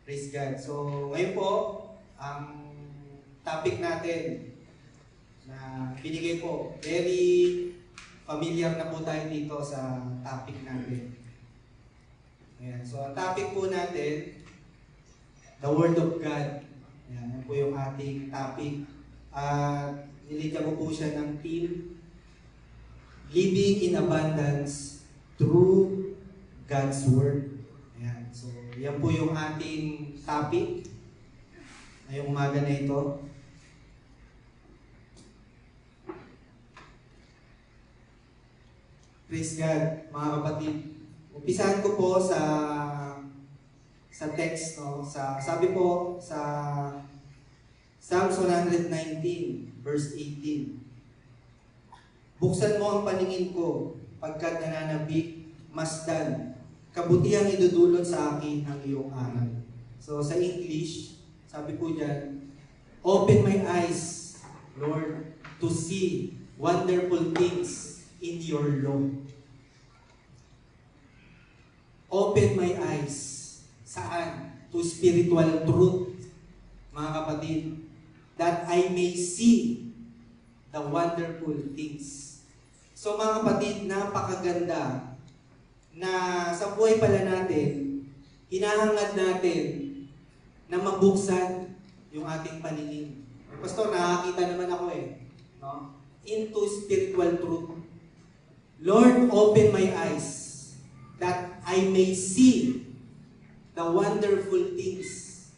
Praise God. So, ngayon po, ang topic natin na binigay po, very familiar na po tayo dito sa topic natin. Ayan. So, ang topic po natin, the Word of God. Ayan, yan po yung ating topic. At niligyan ko po siya ng theme, Living in Abundance Through God's Word. Ayan. So, yan po yung ating topic ngayong umaga na ito. Praise God, mga kapatid. Umpisahan ko po sa text, no? Sabi po sa Psalms 119, verse 18. Buksan mo ang paningin ko pagkat nananabik, masdan, kabutihang idudulot sa akin ang iyong aral. So sa English, sabi po dyan, open my eyes, Lord, to see wonderful things in your law. Open my eyes. Saan? To spiritual truth, mga kapatid, that I may see the wonderful things. So mga kapatid, napakaganda na sa buhay pala natin, hinahangad natin na mabuksan yung ating paningin. Pastor, nakakita naman ako no? Into spiritual truth. Lord, open my eyes that I may see the wonderful things.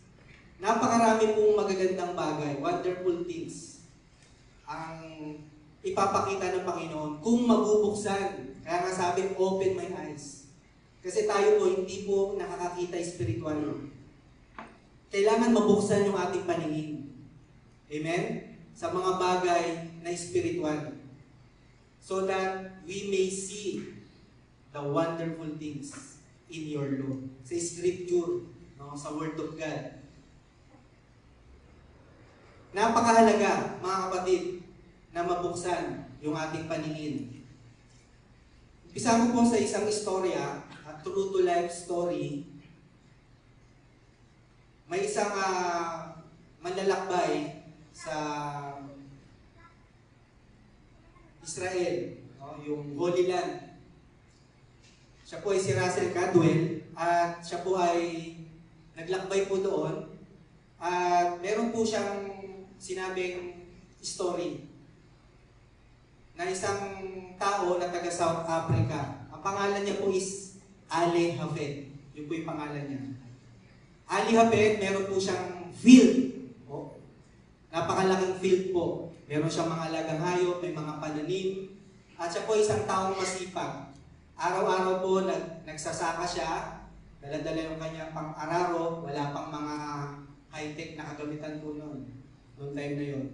Napakarami pong magagandang bagay, wonderful things, ang ipapakita ng Panginoon kung mabubuksan. Kaya nga sabi, open my eyes. Kasi tayo po, hindi po nakakakita spiritual. Kailangan mabuksan yung ating paningin. Amen? Sa mga bagay na spiritual. So that we may see the wonderful things in your law. Sa scripture, no? Sa Word of God. Napakahalaga, mga kapatid, na mabuksan yung ating paningin. Umpisa ko po sa isang istorya, a true to life story. May isang manlalakbay sa Israel, no? Yung Holy Land. Siya po ay si Russell Cadwell at siya po ay naglakbay po doon at meron po siyang sinabing story na isang tao na taga South Africa. Ang pangalan niya po is Ali Hafed. Yun po yung pangalan niya. Ali Hafed, meron po siyang field. Napakalaking field po. Meron siyang mga alagang hayop, may mga pananim. At siya po isang taong masipag. Araw-araw po nagsasaka siya. Dala-dala yung kanyang pang-araro. Wala pang mga high-tech na kagamitan po noon. Noong time na yun.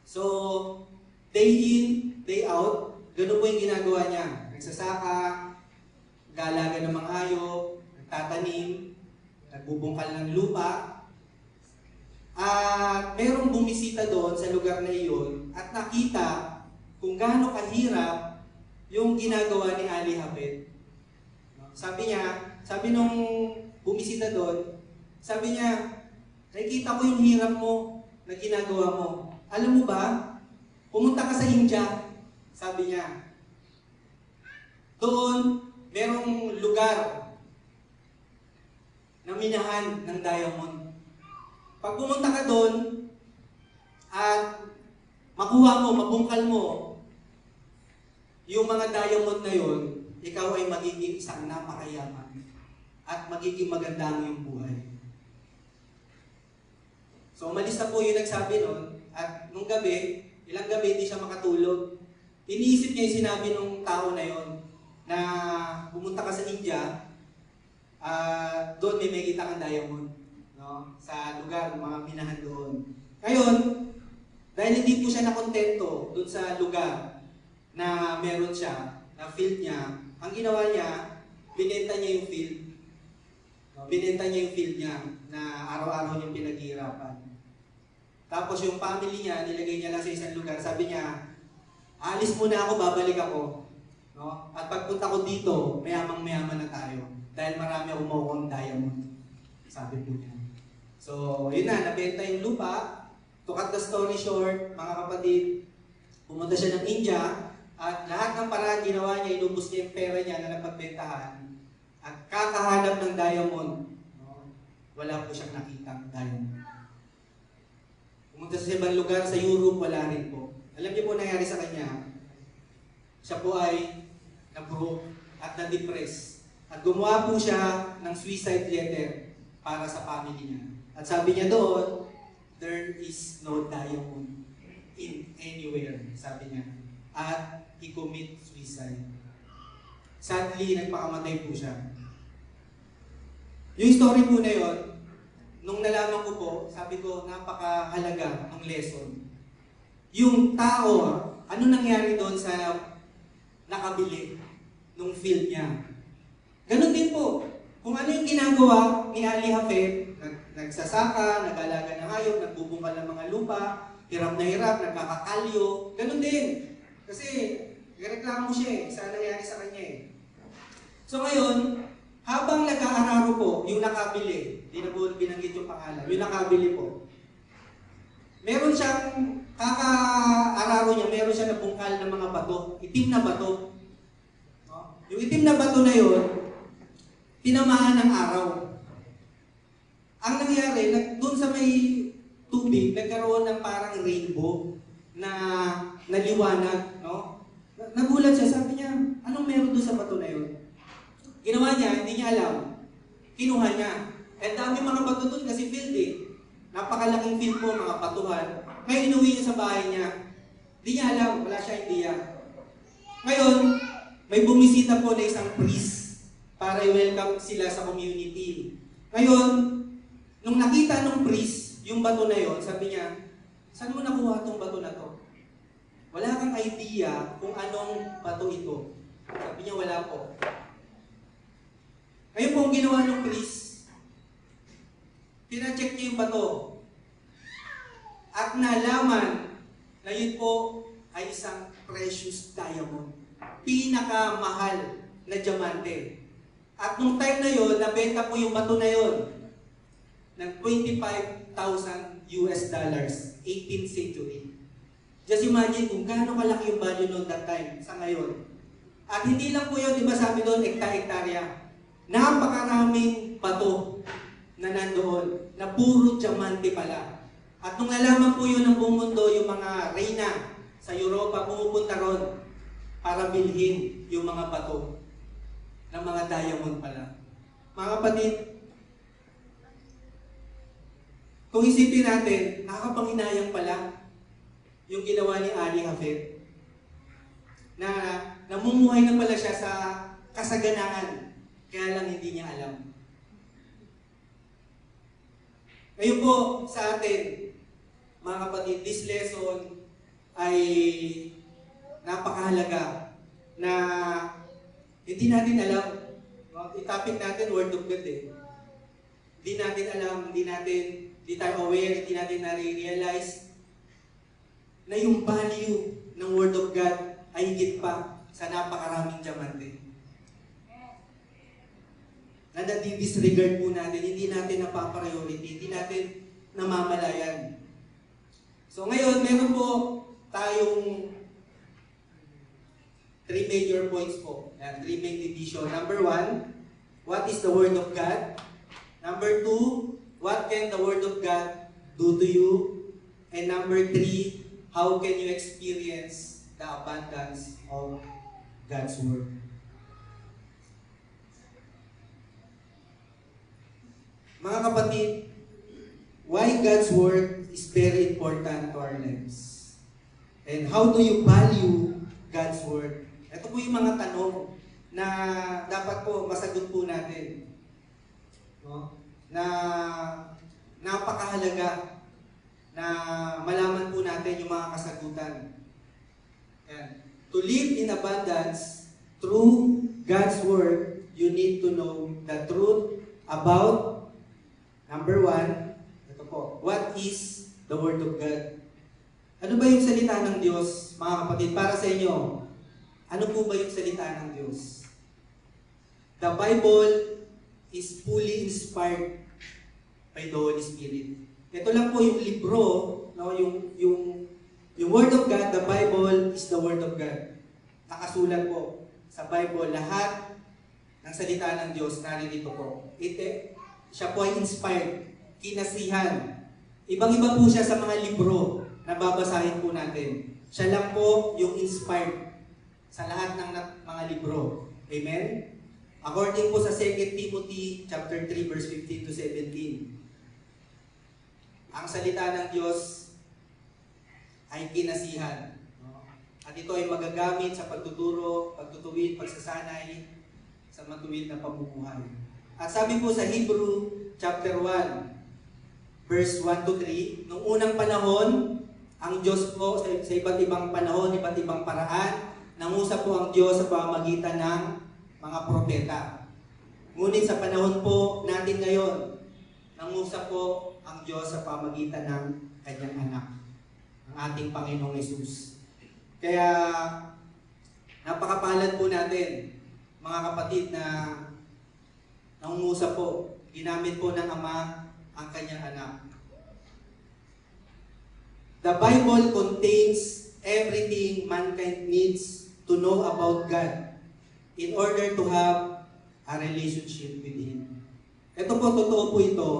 So, day in, day out, ganun po yung ginagawa niya. Nagsasaka, galaga ng mga hayop, nagtatanim, nagbubungkal ng lupa. At merong bumisita doon sa lugar na iyon at nakita kung gaano kahirap yung ginagawa ni Ali Hafed. Sabi nung bumisita doon, sabi niya, nakikita ko yung hirap mo na ginagawa mo. Alam mo ba, pumunta ka sa India, sabi niya. Doon, merong lugar na minahan ng diamond. Pag pumunta ka doon, at makuha mo, mabungkal mo, yung mga diamond na yun, ikaw ay magiging isang napakayaman at magiging maganda ang iyong buhay. So, umalis na po yung nagsabi nun, at nung gabi, ilang gabi hindi siya makatulog. Iniisip niya yung sinabi ng tao na yon na pumunta ka sa India, doon may makita kang diamond, no? Sa lugar, mga minahan doon. Ngayon, dahil hindi po siya nakontento doon sa lugar na meron siya, na field niya, ang ginawa niya, binenta niya yung field. No? Binenta niya yung field niya na araw-araw niyang pinaghihirapan. Tapos yung family niya, nilagay niya lang sa isang lugar. Sabi niya, alis muna ako, babalik ako. No? At pagpunta ko dito, mayamang-mayaman na tayo. Dahil marami akong makukuha diamond. sabi po niya. So, yun na, nabenta yung lupa. To cut the story short, mga kapatid, pumunta siya ng India at lahat ng paraan ginawa niya, inubos niya yung pera niya na napagbentahan at kakahanap ng diamond. No? Wala po siyang nakitang diamond. Pumunta sa ibang lugar, sa Europe, wala rin po. Alam niyo po nangyari sa kanya? Siya po ay na-broke at na-depress. At gumawa po siya ng suicide letter para sa family niya. At sabi niya doon, there is no diamond in anywhere, sabi niya. At he commit suicide. Sadly, nagpakamatay po siya. Yung story po na yun, nung nalaman ko po, sabi ko, napakahalaga ng lesson. Yung tao, ano nangyari doon sa nakabili nung field niya? Ganun din po. Kung ano yung ginagawa ni Ali Hafed, nagsasaka, nag-alaga ng hayop, nagbubungkal ng mga lupa, hirap na hirap, nagkakakalyo, ganun din. Kasi, reklamo siya sa nangyari sa kanya eh. So ngayon, habang nag-aararo po, yung nakabili, di na po binanggit yung pangalan, yung nakabili po, meron siyang, kaka-araro niya, meron siya nabungkal ng mga bato, itim na bato. No? Yung itim na bato na yun, tinamaan ng araw. Ang nangyari, doon sa may tubig, nagkaroon ng parang rainbow na naliwanag, no? Nagulat siya, sabi niya, anong meron doon sa bato na yun? Ginawa niya, hindi niya alam. Kinuha niya. Eh dami mga bato doon kasi field eh. Napakalaking field po, mga batuhan. Ngayon inuwi niya sa bahay niya. Hindi niya alam, wala siya idea. Ngayon, may bumisita po na isang priest para i-welcome sila sa community. Ngayon, nung nakita ng priest yung bato na yon, sabi niya, saan mo nakuha itong bato na to? Wala kang idea kung anong bato ito. Sabi niya, wala po. Ngayon po ang ginawa ng priest, pina-check niya yung bato. At nalaman na yun po ay isang precious diamond. Pinakamahal na diamante. At nung time na yun, nabenta po yung bato na yun ng $25,000 US, 18th century. Just imagine kung gaano kalaki yung value noon that time sa ngayon. At hindi lang po yun, di ba sabi doon, hektarya. Napakaraming bato na nandoon, na puro diamante pala. At nung nalaman po yun ng buong mundo, yung mga reyna sa Europa, pumupunta ron para bilhin yung mga bato ng mga diamond pala. Mga kapatid, kung isipin natin, nakakapanghinayang pala yung ginawa ni Ali Hafed na namumuhay na pala siya sa kasaganaan, kaya lang hindi niya alam. Ngayon po sa atin, mga kapatid, this lesson ay napakahalaga na hindi natin alam. I-topic natin Word of God eh. Hindi natin alam, hindi tayo aware, hindi natin nare-realize na yung value ng Word of God ay higit pa sa napakaraming diamante. Na nadi-disregard po natin, hindi natin napapriority, hindi natin namamalayan. So ngayon, meron po tayong 3 major points po. Yan, 3 main division. Number 1, what is the Word of God? Number 2, what can the Word of God do to you? And number 3, how can you experience the abundance of God's Word? Mga kapatid, why God's Word is very important to our lives. And how do you value God's Word? Ito po yung mga tanong na dapat po masagot po natin. No? Na napakahalaga na malaman po natin yung mga kasagutan. Yan. To live in abundance through God's Word, you need to know the truth about, number 1, ito po, what is the Word of God? Ano ba yung salita ng Diyos, mga kapatid, para sa inyo? Ano po ba yung salita ng Diyos? The Bible is fully inspired by the Holy Spirit. Ito lang po yung libro, no, yung Word of God, the Bible is the Word of God. Nakasulat po sa Bible, lahat ng salita ng Diyos naririto po. Siya po ay inspired, kinasihan. Ibang-iba po siya sa mga libro na babasahin po natin. Siya lang po yung inspired sa lahat ng mga libro. Amen? According po sa 2 Timothy chapter 3 verse 15 to 17. Ang salita ng Diyos ay kinasihan. No? At ito ay magagamit sa pagtuturo, pagtutuwid, pagsasanay sa matuwid na pamumuhay. At sabi po sa Hebrew chapter 1, verse 1 to 3, noong unang panahon, ang Diyos po sa iba't ibang panahon, iba't ibang paraan, nangusap po ang Diyos sa pamamagitan ng mga propeta. Ngunit sa panahon po natin ngayon, nangusap po ang Diyos sa pamamagitan ng kanyang anak, ang ating Panginoong Hesus. Kaya, napakapalad po natin, mga kapatid, na nangungusap po, ginamit po ng Ama ang kanyang anak. The Bible contains everything mankind needs to know about God in order to have a relationship with Him. Ito po, totoo po ito,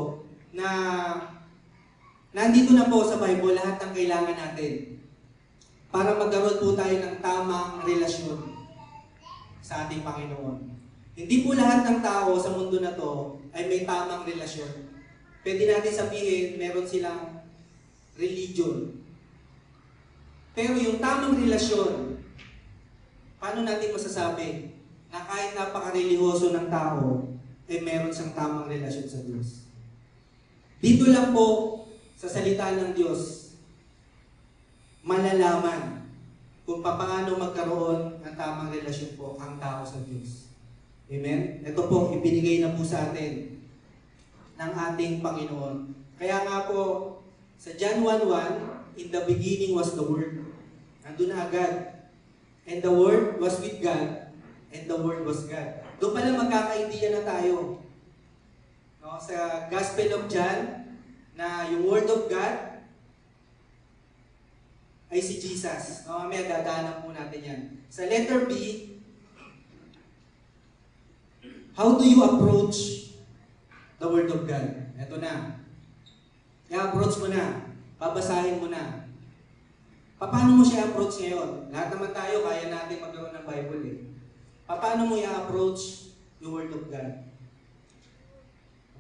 na nandito na po sa Bible lahat ng kailangan natin para magkaroon po tayo ng tamang relasyon sa ating Panginoon. Hindi po lahat ng tao sa mundo na to ay may tamang relasyon. Pwede natin sabihin, meron silang religion. Pero yung tamang relasyon, paano natin masasabi na kahit napaka-religyoso ng tao, ay meron siyang tamang relasyon sa Diyos? Dito lang po, sa salita ng Diyos, malalaman kung paano magkaroon ng tamang relasyon po ang tao sa Diyos. Amen? Ito po, ibinigay na po sa atin ng ating Panginoon. Kaya nga po, sa John 1:1, in the beginning was the Word. Nandun na agad. And the Word was with God, and the Word was God. Doon pala magkaka-idea na tayo. No, sa Gospel of John, na yung Word of God ay si Jesus. No, mamaya dadaanan po natin yan. Sa letter B, how do you approach the Word of God? Ito na. I-approach mo na. Babasahin mo na. Paano mo siya approach ngayon? Lahat naman tayo, kaya natin magkaroon ng Bible eh. Paano mo i-approach yung Word of God?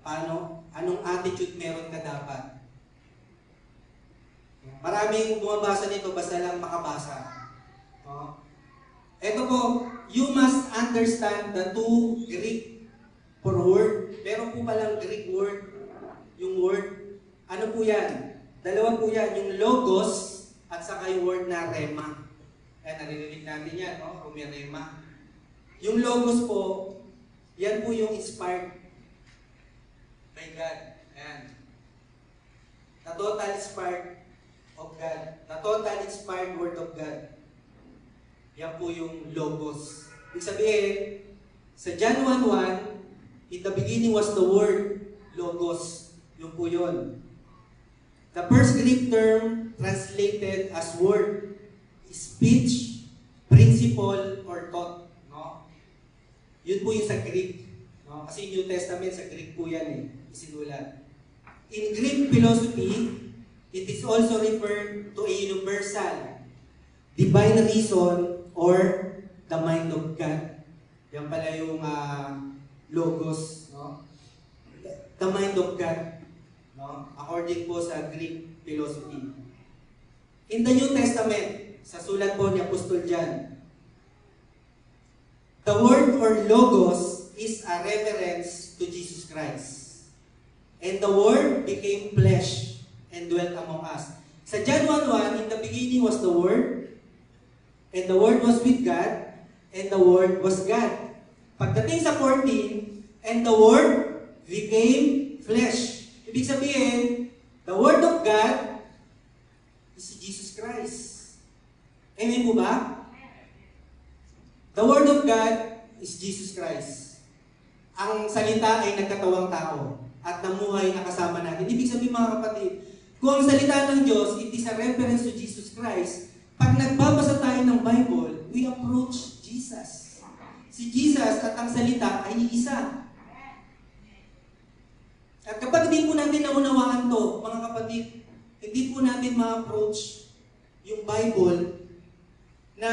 Paano? Anong attitude meron ka dapat? Maraming bumabasa nito basta lang makabasa. No? Ito po, you must understand the two Greek for word. Meron po palang Greek word. Yung word, ano po yan? Dalawa po yan, yung logos at saka yung word na rema. Ayan, naririnig natin yan, no? Rumirema. Yung logos po, yan po yung inspired by God. Ayan. The total inspired of God. The total inspired word of God. Yan po yung logos. Ibig sabihin, sa John 1:1, in the beginning was the word, logos. Yung po yun. The first Greek term translated as word, speech, principle, or thought. No? Yun po yung sa Greek. No? Kasi New Testament, sa Greek po yan eh. Isinulat. In Greek philosophy, it is also referred to a universal, divine reason, or the mind of God. Yan pala yung logos. No? The mind of God. No? According po sa Greek philosophy. In the New Testament, sa sulat po ni Apostol John, the word or logos is a reference to Jesus Christ. And the Word became flesh and dwelt among us. Sa John 1:1, in the beginning was the Word, and the Word was with God, and the Word was God. Pagdating sa 14, and the Word became flesh. Ibig sabihin, the Word of God is si Jesus Christ. Amen po ba? The Word of God is Jesus Christ. Ang salita ay nagkatawang tao. at namuhay na kasama natin. Ibig sabihin mga kapatid, kung ang salita ng Diyos, it is a reference to Jesus Christ, pag nagbabasa tayo ng Bible, we approach Jesus. Si Jesus at ang salita ay iisa. At kapag hindi po natin naunawaan to, mga kapatid, hindi po natin ma-approach yung Bible na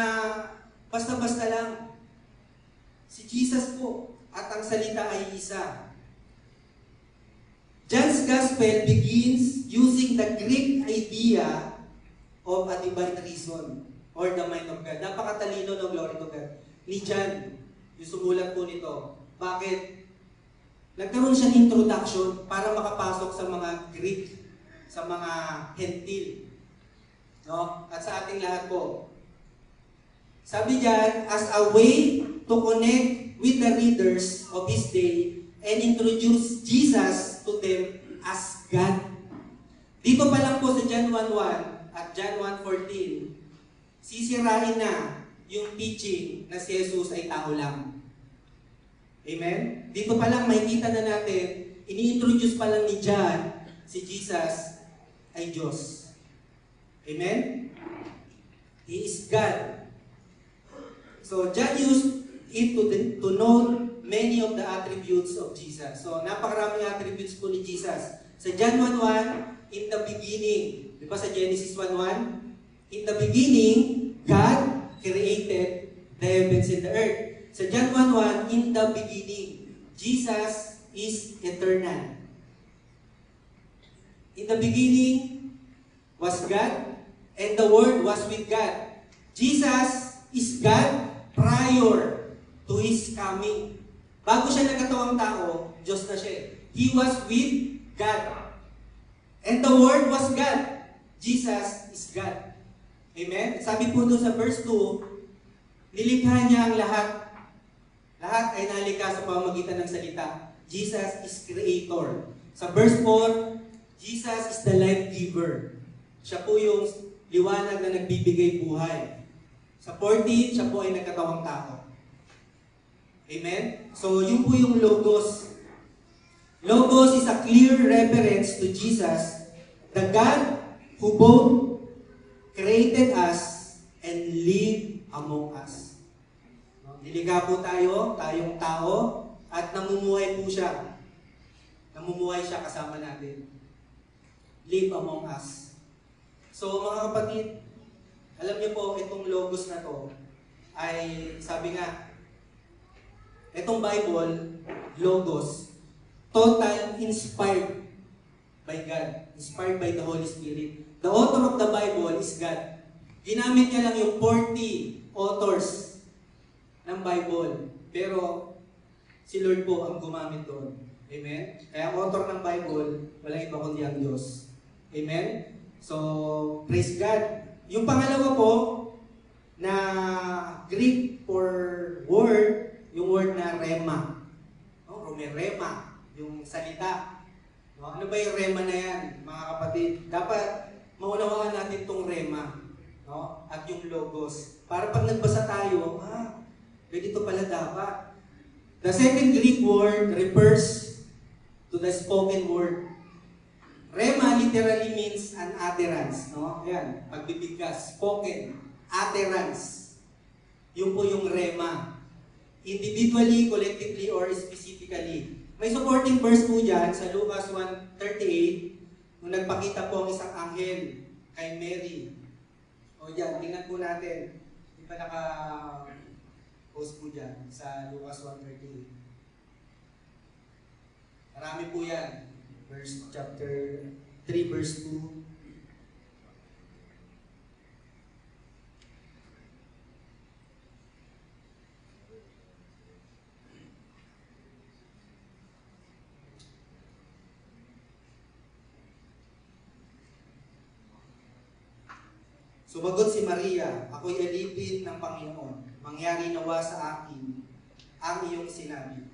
basta-basta lang. Si Jesus po at ang salita ay isa. John's Gospel begins using the Greek idea of a divine reason or the mind of God. Napakatalino ng glory to God. Ni John, yung sumulat po nito. Bakit? Nagkaroon siya ng introduction para makapasok sa mga Greek, sa mga Hentil. No? At sa ating lahat po. Sabi diyan, as a way to connect with the readers of his day and introduce Jesus to them as God. Dito pa lang po sa John 1:1 at John 1:14, sisirain na yung teaching na si Jesus ay tao lang. Amen? Dito pa lang makikita na natin, ini-introduce pa lang ni John, si Jesus ay Diyos. Amen? He is God. So, John used it to know many of the attributes of Jesus. So, napakaraming attributes po ni Jesus. Sa John 1:1, in the beginning, di ba sa Genesis 1:1? In the beginning, God created the heavens and the earth. Sa John 1:1, in the beginning, Jesus is eternal. In the beginning was God, and the Word was with God. Jesus is God prior to His coming. Bago siya nagkatawang tao, Diyos na siya. He was with God. And the Word was God. Jesus is God. Amen? Sabi po doon sa verse 2, nilikha niya ang lahat. Lahat ay nalikha sa pamamagitan ng salita. Jesus is Creator. Sa verse 4, Jesus is the life giver. Siya po yung liwanag na nagbibigay buhay. Sa 14, siya po ay nagkatawang tao. Amen? So, yun po yung Logos. Logos is a clear reference to Jesus, the God who both created us and live among us. Nilikha po tayo, tayong tao, at namumuhay po siya. Namumuhay siya kasama natin. Live among us. So mga kapatid, alam niyo po, itong Logos na to, ay sabi nga, itong Bible, Logos, total inspired by God. Inspired by the Holy Spirit. The author of the Bible is God. Ginamit niya lang yung 40 authors ng Bible. Pero, si Lord po ang gumamit doon. Amen? Kaya ang author ng Bible, walang iba kundi ang Diyos. Amen? So, praise God. Yung pangalawa po, na Greek for word, yung word na rema. No? Rema, yung salita. No? Ano ba yung rema na yan, mga kapatid? Dapat maunawaan natin itong rema. No? At yung logos. Para pag nagbasa tayo, ganito pala dapat. The second Greek word refers to the spoken word. Rema literally means an utterance. No? Ayan, pagbibigkas, spoken, utterance. Yun po yung rema. Individually, collectively, or specifically. May supporting verse po dyan sa Lucas 1:38 nung nagpakita po ang isang anghel kay Mary. O dyan, tingnan po natin. Di ba naka-post po dyan sa Lucas 1:38. Marami po yan. Chapter 3, verse 2. Sumagot si Maria, ako'y alipin ng Panginoon. Mangyari nawa sa akin ang iyong sinabi.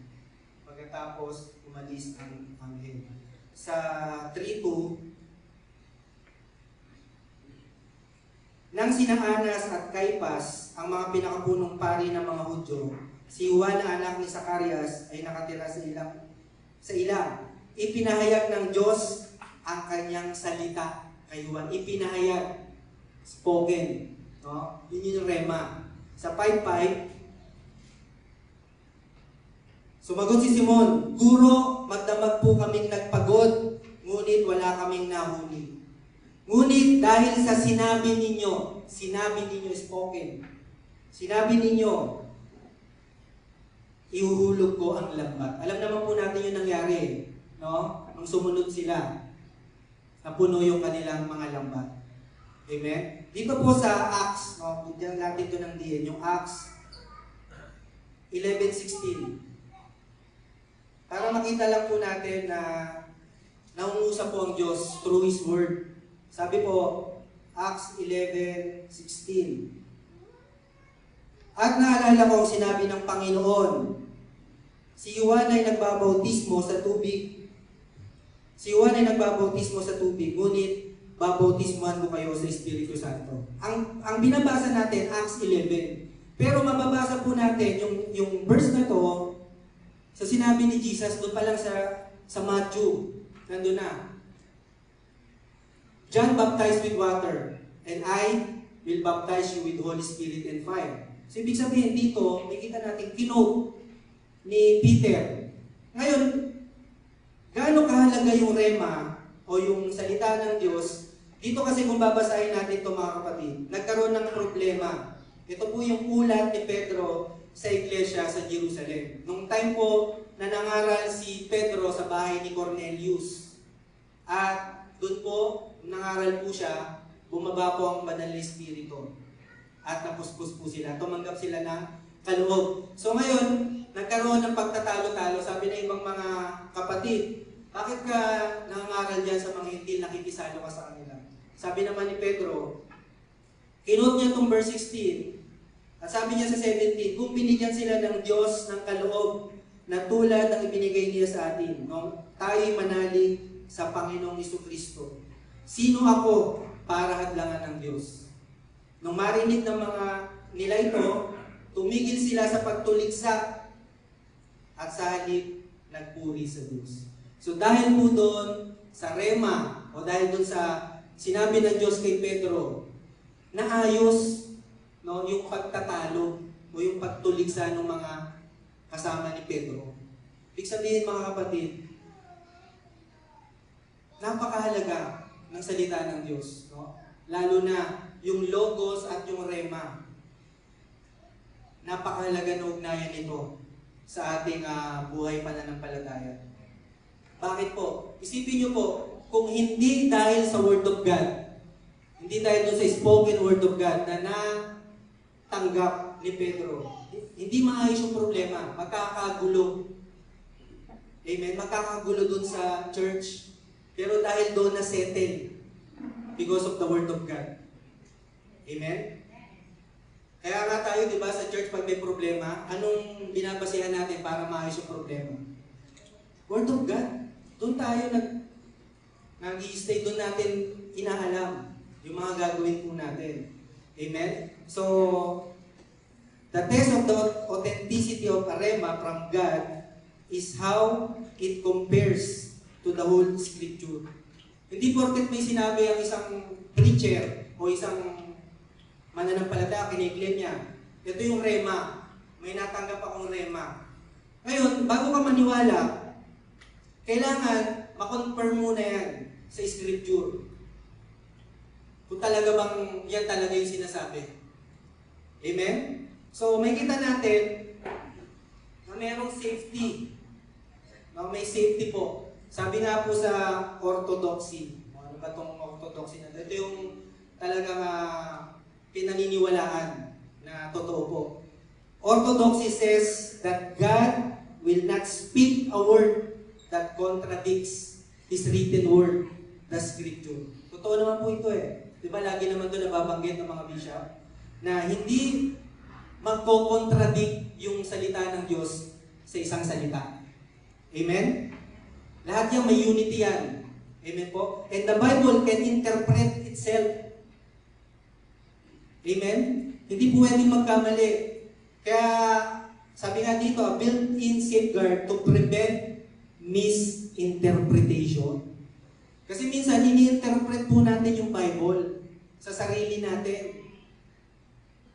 Pagkatapos, umalis ang anghel. Sa 3:2, nang sina Anas at Caiphas, ang mga pinakapunong pari ng mga Hudyo, si Juan na anak ni Zacarias ay nakatira sa ilang. ipinahayag ng Diyos ang kanyang salita kay Juan. Ipinahayag. Spoken. No? Yun yung rema. Sa 5:5, sumagot si Simon, Guro, magdamag po kaming nagpagod, ngunit wala kaming nahuli. Ngunit dahil sa sinabi ninyo spoken, sinabi ninyo, ihuhulog ko ang lambat. Alam naman po natin yung nangyari, no? Nung sumunod sila, napuno yung kanilang mga lambat. Amen? Dito po sa Acts, no? Bigyan natin ito ng diyan, yung Acts 11:16. Para makita lang po natin na nangungusap po ang Diyos through His Word. Sabi po, Acts 11:16. At naalala ko ang sinabi ng Panginoon, si Juan ay nagbabautismo sa tubig. Ngunit babautismuhan ko kayo sa Espiritu Santo. Ang binabasa natin, Acts 11. Pero mababasa po natin yung verse na to, sa sinabi ni Jesus, doon pa lang sa Matthew, nandun na. John baptized with water, and I will baptize you with Holy Spirit and fire. So, ibig sabihin dito, makita natin kinote ni Peter. Ngayon, gaano kahalaga yung rema o yung salita ng Diyos? Dito kasi kung babasahin natin ito mga kapatid, nagkaroon ng problema. Ito po yung ulat ni Pedro sa iglesia sa Jerusalem. Nung time po na nangaral si Pedro sa bahay ni Cornelius. At doon po, nangaral po siya, bumaba po ang banal na Espiritu. At napuspos po sila. Tumanggap sila ng kaloob. So ngayon, nagkaroon ng pagtatalo-talo. Sabi ng ibang mga kapatid, bakit ka nangaral dyan sa mga hintil, nakikisalo ka sa kanila? Sabi naman ni Pedro, kinote niya itong verse 16. At sabi niya sa 17, kung binigyan sila ng Diyos ng kaloob na tulad ng ibinigay niya sa atin, no? Tayo'y manalig sa Panginoong Jesucristo. Sino ako para hadlangan ng Diyos? Nung marinig ng mga nila ito, tumigil sila sa pagtuligsa at sa halip nagpuri sa Diyos. So dahil po doon sa rema o dahil doon sa sinabi ng Diyos kay Pedro, naayos no, yung pagtatalo o yung pagtuligsa ng mga kasama ni Pedro. Ibig sabihin mga kapatid, napakahalaga ng salita ng Diyos. No? Lalo na yung logos at yung rema. Napakahalaga na ugnayan nito sa ating buhay pananampalataya. Bakit po? Isipin nyo po, kung hindi dahil sa Word of God, hindi dahil doon sa spoken Word of God na natanggap ni Pedro, hindi maayos yung problema, magkakagulo. Amen? Magkakagulo doon sa church. Pero dahil doon na-settle because of the Word of God. Amen? Kaya nga tayo, di ba, sa church pag may problema, anong binabasihan natin para maayos yung problema? Word of God. Doon tayo nag-i-stay, doon natin inaalam yung mga gagawin po natin. Amen? So, the test of the authenticity of a rema from God is how it compares to the whole Scripture. Hindi porket may sinabi ang isang preacher o isang mananampalataya, kiniklaim niya, ito yung rema. May natanggap akong rema. Ngayon, bago ka maniwala, kailangan makonfirm muna yan sa Scripture. Kung talaga bang yan talaga yung sinasabi. Amen? So, may kita natin na mayroong safety. No, may safety po. Sabi nga po sa orthodoxy. Ano ba itong orthodoxy na? Ito yung talagang pinaniniwalaan na totoo po. Orthodoxy says that God will not speak a word that contradicts His written word, the Scripture. Totoo naman po ito eh. Diba lagi naman ito nababanggit ng mga bishop na hindi magko-contradict yung salita ng Diyos sa isang salita. Amen? Lahat yan may unity yan. Amen po? And the Bible can interpret itself. Amen? Hindi po pwedeng magkamali. Kaya sabi nga dito, built-in safeguard to prevent misinterpretation. Kasi minsan, ini-interpret po natin yung Bible sa sarili natin.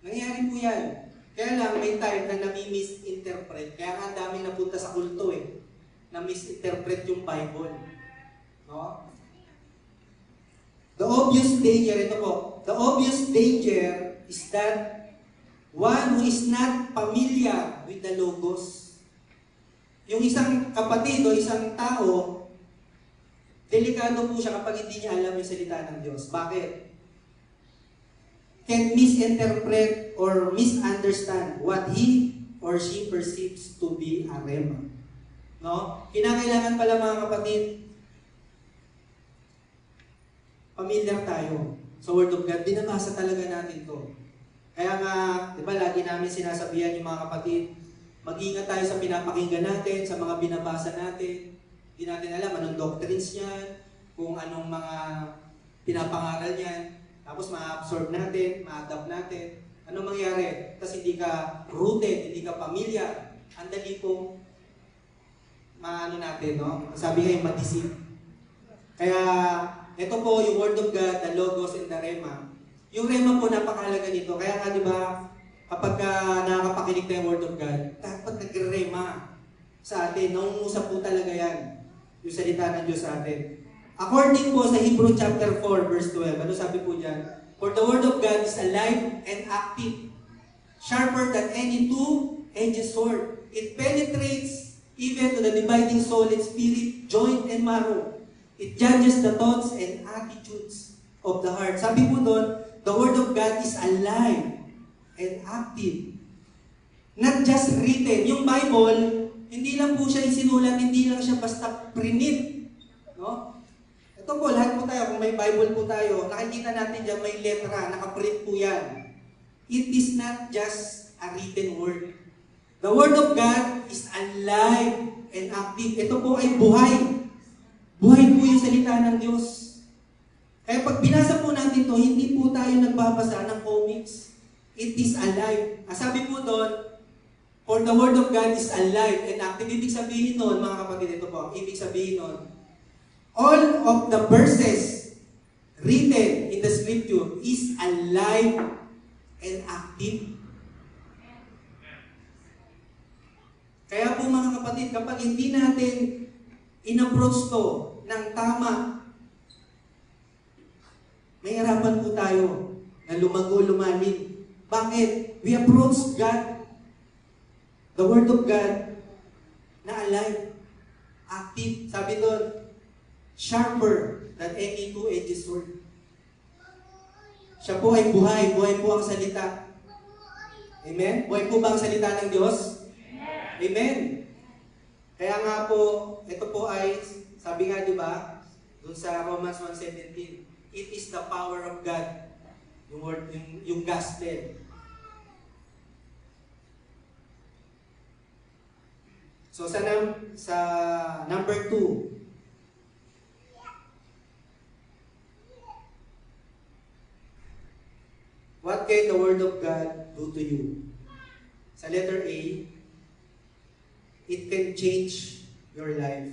Nangyayari po yan. Kaya lang, may time na nami-misinterpret. Kaya nga daming napunta sa kulto na misinterpret yung Bible. No? The obvious danger, ito po, the obvious danger is that one who is not familiar with the Logos. Yung isang kapatid o isang tao, delikado po siya kapag hindi niya alam yung salita ng Diyos. Bakit? Can misinterpret or misunderstand what he or she perceives to be a rema. No? Kinakailangan pala mga kapatid, familiar tayo sa Word of God. Binabasa talaga natin to. Kaya nga, di ba, lagi namin sinasabihan yung mga kapatid, mag-ingat tayo sa pinapakinggan natin, sa mga binabasa natin. Hindi natin alam anong doctrines niyan, kung anong mga pinapangaral niyan. Tapos ma-absorb natin, ma-adapt natin. Anong mangyari? Tapos hindi ka rooted, hindi ka familiar. Ang dali pong natin, no? Sabi nga yung ma-deceive. Kaya, ito po yung Word of God, the Logos and the Rema. Yung Rema po, napakahalaga nito. Kaya nga, di ba, kapag nakakapakinig tayo ng Word of God, dapat nagre-Rema sa atin. Nangungusap po talaga yan. Yung salita ng Diyos sa atin. According po sa Hebrew chapter 4, verse 12, ano sabi po dyan? For the Word of God is alive and active, sharper than any two-edged sword. It penetrates even to the dividing soul and spirit, joint and marrow. It judges the thoughts and attitudes of the heart. Sabi po doon, the Word of God is alive and active. Not just written. Yung Bible, hindi lang po siya isinulat, hindi lang siya basta printed. No? Ito po, lahat po tayo, kung may Bible po tayo, nakikita natin dyan, may letra, nakaprint po yan. It is not just a written word. The Word of God is alive and active. Ito po ay buhay. Buhay po yung salita ng Diyos. Kaya pag binasa po natin to, hindi po tayo nagbabasa ng comics. It is alive. Sabi po doon, for the Word of God is alive and active. Ibig sabihin nun, mga kapatid, ito po, ibig sabihin nun, all of the verses written in the Scripture is alive and active. Kaya po mga kapatid, kapag hindi natin in-approach to ng tama, may harapan po tayo na lumago-lumalim. Bakit? We approach God, the Word of God, na alive, active. Sabi doon, sharper than any two-edged sword. Siya po ay buhay. Buhay po ang salita. Amen? Buhay po ba ang salita ng Diyos? Amen. Kaya nga po, ito po ay, sabi nga di ba, dun sa Romans 1:17, it is the power of God, yung word, yung gospel. So sa number 2, what can the Word of God do to you? Sa letter A, it can change your life.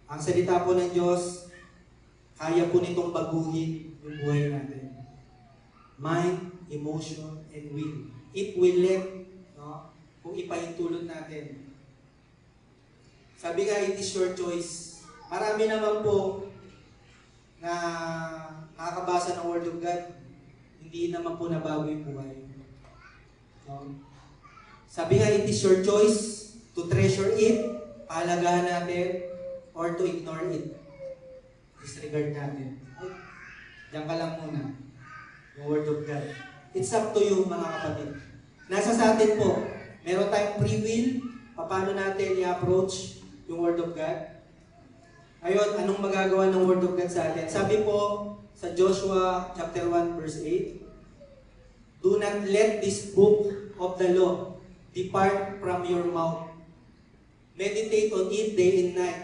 Ang salita po ng Diyos, kaya po nitong baguhin yung buhay natin. Mind, emotion, and will. If we let, kung ipahintulot natin. Sabi nga, it is your choice. Marami naman po na nakakabasa ng Word of God, hindi naman po nabago yung buhay. Sabi nga, it is your choice to treasure it, pahalagahan natin, or to ignore it. Disregard natin. Diyan ka lang muna. Yung Word of God. It's up to you, mga kapatid. Nasa sa atin po, meron tayong free will, paano natin i-approach yung Word of God. Ayun, anong magagawa ng Word of God sa atin? Sabi po sa Joshua chapter 1 verse 8, do not let this book of the law depart from your mouth. Meditate on it day and night,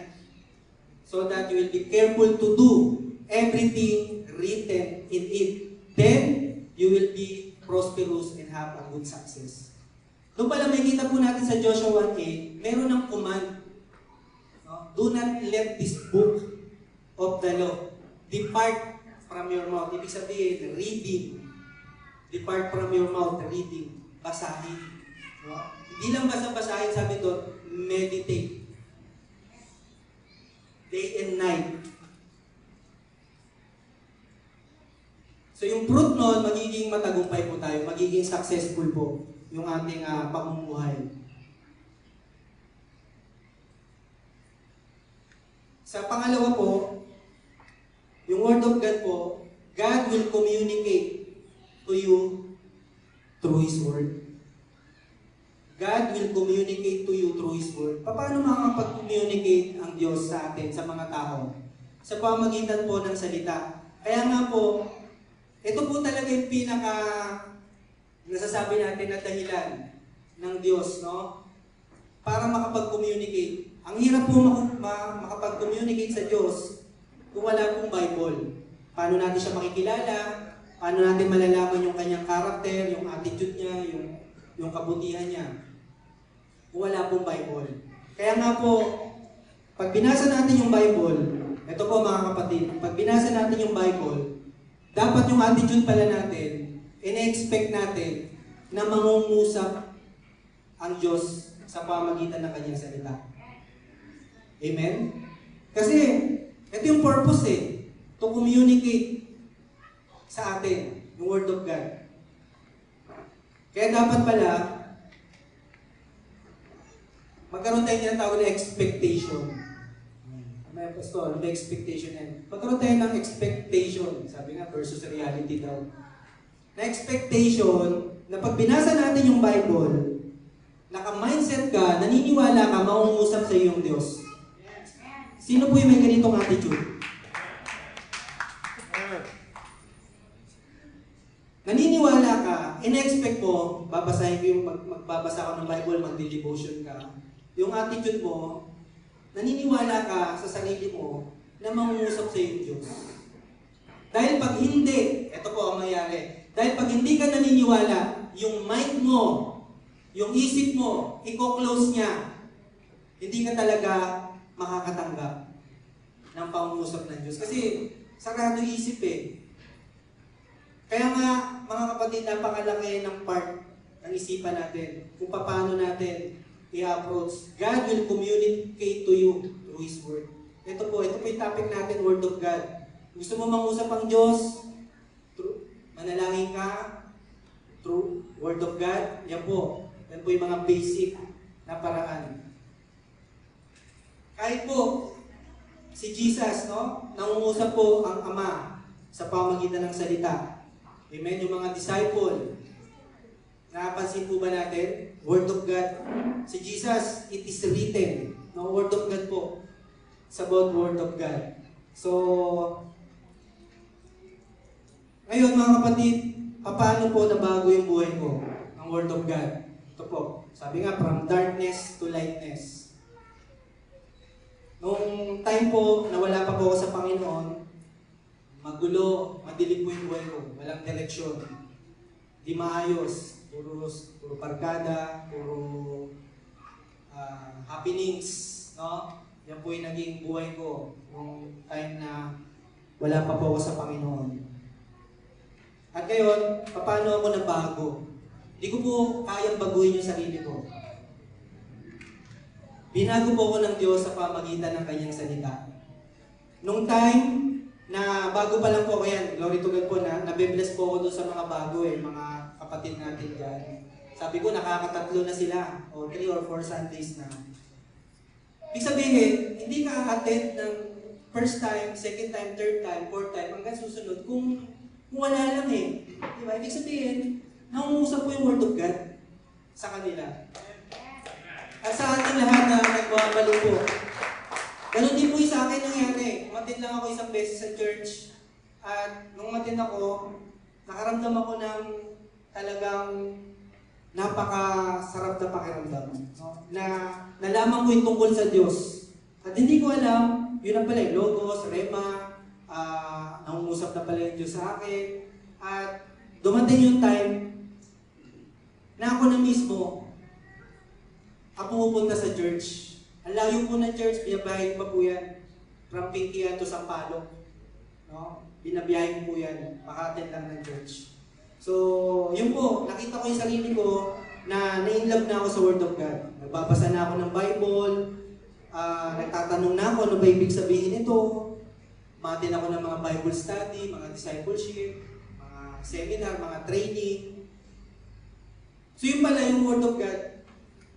so that you will be careful to do everything written in it. Then, you will be prosperous and have a good success. Doon pala makikita po natin sa Joshua 1:8, meron ng command. No? Do not let this book of the law depart from your mouth. Ibig sabihin, reading. Depart from your mouth, reading. Basahin. No? Hindi lang basa-basahin, sabi doon, meditate. Day and night. So yung fruit nun, magiging matagumpay po tayo, magiging successful po yung ating pamumuhay. Sa pangalawa po, yung Word of God po, God will communicate to you through His Word. God will communicate to you through His Word. Paano makakapag-communicate ang Diyos sa atin, sa mga tao? Sa pamagitan po ng salita. Kaya nga po, ito po talaga yung nasasabi natin na dahilan ng Diyos, no? Para makapag-communicate. Ang hirap po makapag-communicate sa Diyos kung wala pong Bible. Paano natin siya makikilala? Paano natin malalaman yung kanyang karakter, yung attitude niya, yung kabutihan niya? Kung wala pong Bible. Kaya nga po, pag binasa natin yung Bible, ito po mga kapatid, pag binasa natin yung Bible, dapat yung attitude pala natin, ina-expect natin na mangungusap ang Diyos sa pamagitan ng kanyang salita. Amen? Kasi, ito yung purpose to communicate sa atin, yung Word of God. Kaya dapat pala, magkaroon tayo tinatawag na expectation. May pastor, may expectation yan. Magkaroon tayo ng expectation, sabi nga versus reality daw. Na expectation, na pag binasa natin yung Bible, naka-mindset ka, naniniwala ka, mangungusap sa iyo yung Diyos. Sino po yung may ganitong attitude? Naniniwala ka, in-expect mo, babasahin ko yung magbabasa ko ng Bible, mag-devotion ka. Yung attitude mo, naniniwala ka sa sarili mo na mangungusap sa iyo Diyos. Dahil pag hindi, ito po ang mayari, dahil pag hindi ka naniniwala, yung mind mo, yung isip mo, i-close niya, hindi ka talaga makakatanggap ng pangungusap ng Diyos. Kasi sarado isip Kaya nga, mga kapatid, napakalaki ng part ng isipan natin kung paano natin i-approach. God will communicate to you through His Word. Ito po yung topic natin, Word of God. Gusto mo mangusap ang Diyos? Manalangin ka? Through Word of God? Yan po yung mga basic na paraan. Kahit po, si Jesus, nangungusap po ang Ama sa pamagitan ng salita. Amen? Yung mga disciple, napansin po ba natin? Word of God. Si Jesus, it is written. Word of God po. Sa about Word of God. So, ngayon mga kapatid, paano po nabago yung buhay ko? Ang Word of God. Ito po. Sabi nga, from darkness to lightness. Nung time po na wala pa po ako sa Panginoon, magulo, madilim po yung buhay ko. Walang direksyon. Di maayos. Puro barkada, puro happenings, Yan po yung naging buhay ko nung time na wala pa po ako sa Panginoon. At ngayon, paano ako nabago? Hindi ko po kayang baguhin yung sarili ko. Binago po ako ng Diyos sa pamagitan ng kanyang salita. Nung time na bago pa lang po ako yan, glory to God po, nabibless po ako doon sa mga bago mga kapatid natin dyan. Sabi ko, nakakatatlo na sila, o 3 or 4 Sundays na. Ibig sabihin, hindi ka attend ng first time, second time, third time, fourth time, hanggang susunod, kung wala lang Diba? Ibig sabihin, nangungusap po yung Word of God sa kanila. At sa ating lahat na nagmamali po, ganun din po yung sa akin nangyari. Umattend lang ako isang beses sa church, at nung umattend ako, nakaramdam ako ng talagang napakasarap na pakiramdam. Na nalaman ko yung tungkol sa Diyos. At hindi ko alam, yun ang pala yung Logos, Rema, nangungusap na pala yung Diyos sa akin. At dumating yung time na ako na mismo pumupunta sa church. Ang layo po ng church, binabiyahe ko pa po yan. From Pintian to Sampaloc. No? Binabiyahe ko po yan. Maka-attend lang ng church. So, yun po, nakita ko yung sarili ko na na-inlove na ako sa Word of God. Nagbabasa na ako ng Bible, nagtatanong na ako ano ba ibig sabihin nito. Matin ako ng mga Bible study, mga discipleship, mga seminar, mga training. So yun pala yung Word of God,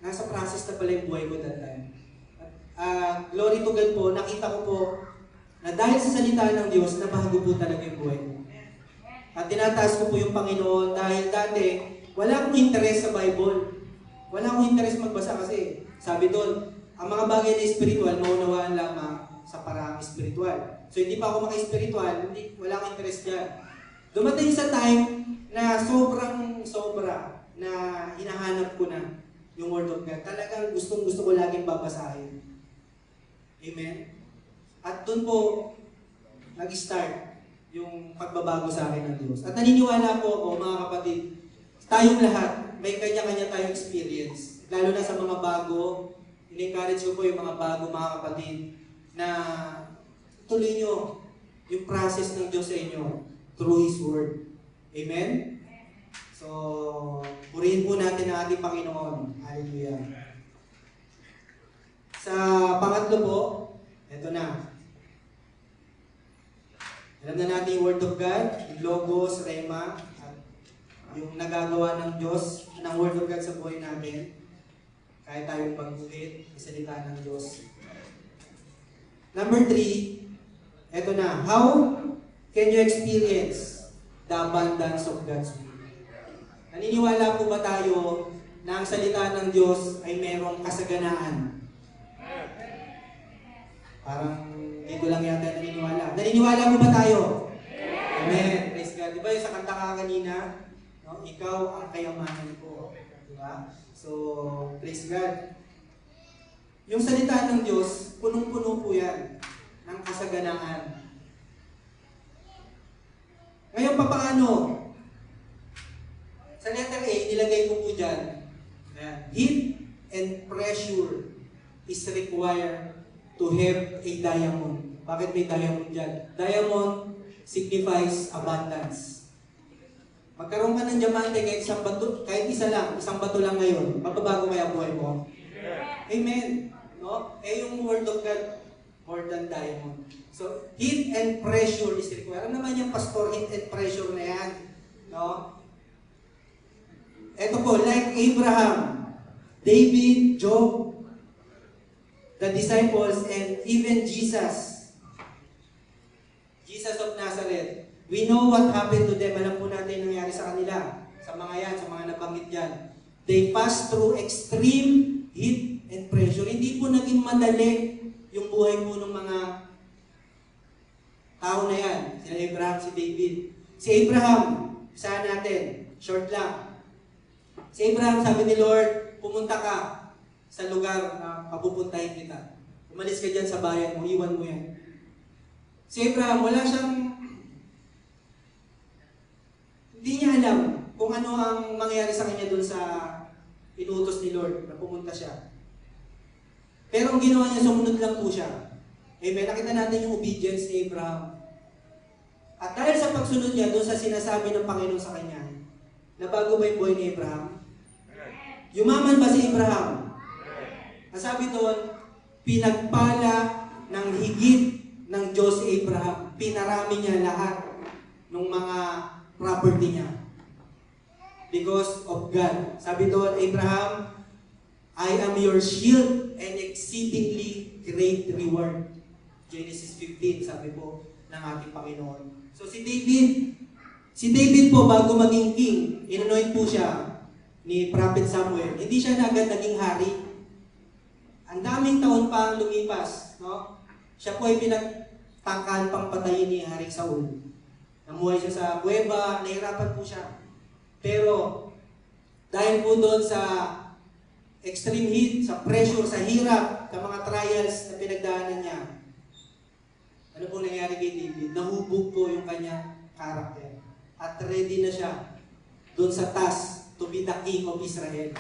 nasa process na pala yung buhay ko that time. Glory to God po, nakita ko po na dahil sa salita ng Diyos, nabago po talaga yung buhay ko. At tinataas ko po yung Panginoon dahil dati, wala akong interest sa Bible. Wala akong interest magbasa kasi sabi doon, ang mga bagay na spiritual, maunawaan lamang sa paraang spiritual. So hindi pa ako maka-spiritual, wala akong interest dyan. Dumating sa time na sobra na hinahanap ko na yung Word of God. Talagang gustong-gusto ko laging babasahin. Amen? At doon po, nag-start yung pagbabago sa akin ng Diyos. At naniniwala po ako, mga kapatid, tayong lahat, may kanya-kanya tayong experience. Lalo na sa mga bago, in-encourage ko po yung mga bago, mga kapatid, na tuloy nyo yung process ng Diyos sa inyo through His Word. Amen? So, purihin po natin ang ating Panginoon. Hallelujah. Sa pangatlo po, eto na. Alam na natin yung Word of God, yung Logos, Rema, at yung nagagawa ng Diyos, ng Word of God sa buhay natin. Kaya tayong magbulit, isalita ng Diyos. Number 3, eto na. How can you experience the abundance of God's will? Naniniwala po ba tayo na ang salita ng Diyos ay merong kasaganaan? Parang dito lang yata naniniwala. Naniniwala po ba tayo? Amen. Praise God. Di ba yung sa kanta ka kanina? No? Ikaw ang kayamanan ko. Di ba? So, praise God. Yung salita ng Diyos, punong-puno po yan ng kasaganaan. Ngayon, papaano? Sa letter A, nilagay ko po dyan, heat and pressure is required to have a diamond. Bakit may diamond dyan? Diamond signifies abundance. Magkaroon ka ng diamante kahit isang bato, kahit isang bato lang ngayon, mababago kaya buhay mo? Amen. No? Yung Word of God, more than diamond. So, heat and pressure is required. Ano naman yung pastor, heat and pressure na yan? No? Ito po, like Abraham, David, Job, the disciples, and even Jesus of Nazareth. We know what happened to them. Alam po natin yung nangyari sa kanila. Sa mga yan, sa mga nabanggit dyan. They passed through extreme heat and pressure. Hindi po naging madali yung buhay po ng mga tao na yan. Sila Abraham, si David. Si Abraham, saan natin? Short lang. Si Abraham, sabi ni Lord, pumunta ka sa lugar na papupuntahin kita. Umalis ka dyan sa bayan mo, iwan mo yan. Si Abraham, wala siyang, hindi niya alam kung ano ang mangyari sa kanya doon sa inutos ni Lord na pumunta siya. Pero ang ginawa niya, sumunod lang po siya. Amen. Nakita natin yung obedience ni Abraham. At dahil sa pagsunod niya doon sa sinasabi ng Panginoon sa kanya, nabago ba yung buhay ni Abraham? Yumaman ba si Abraham? Ang sabi doon, pinagpala ng higit ng Diyos si Abraham. Pinarami niya lahat ng mga property niya. Because of God. Sabi doon, Abraham, I am your shield and exceedingly great reward. Genesis 15, sabi po ng ating Panginoon. So si David po bago maging king, inanoint po siya ni Prophet Samuel. Hindi siya na agad naging hari. Ang daming taon pa ang lumipas, no? Siya po ay pinagtangkal pang patayin ni Haring Saul. Namuhay siya sa kuweba, nahirapan po siya. Pero dahil po doon sa extreme heat, sa pressure, sa hirap, sa mga trials na pinagdaanan niya, ano po nangyari kay David? Nahubog po yung kanyang karakter. At ready na siya doon sa task to be the king of Israel.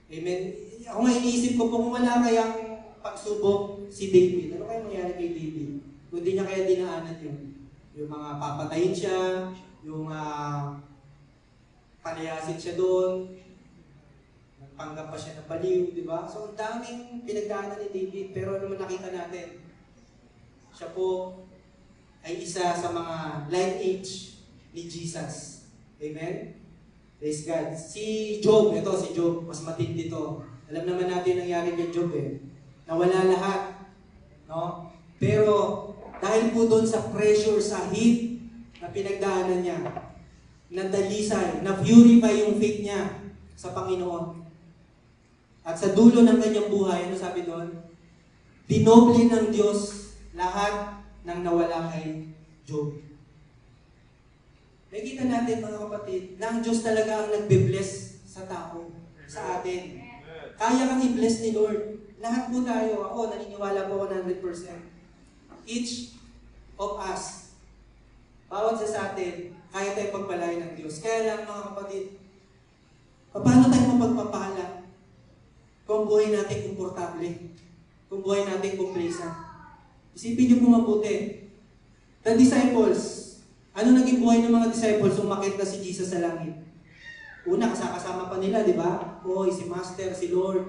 Amen. Ako nga iniisip ko po kung wala kayang pagsubok si David. Ano kaya mangyari kay David? Kung di niya kaya dinaanan yun. Yung mga papatayin siya, yung palayasin siya doon, nagpanggap pa siya ng baliw, di ba? So, ang daming pinagdaanan ni David. Pero ano naman nakita natin? Siya po ay isa sa mga lineage ni Jesus. Amen? Praise God. Si Job, mas matindi to. Alam naman natin nangyari kay Job Nawala lahat. No? Pero dahil po doon sa pressure, sa heat na pinagdaanan niya, nadalisay, na-purify yung faith niya sa Panginoon. At sa dulo ng kanyang buhay, ano sabi doon? Dinoble ng Diyos lahat ng nawala kay Job. Nakikita natin mga kapatid, na ang Diyos talaga ang nagbe-bless sa tao, sa atin. Kaya kang i-bless ni Lord. Lahat po tayo, ako, naniniwala po ako 100%. Each of us, bawat sa atin, kaya tayong pagpalain ng Diyos. Kaya lang mga kapatid, paano tayo mapagpapala kung buhay natin komportable, kung buhay natin complacent? Isipin niyo po mabuti. The disciples, ano naging buhay ng mga disciples umakit na si Jesus sa langit? Una, kasama pa nila, di ba? Si Master, si Lord,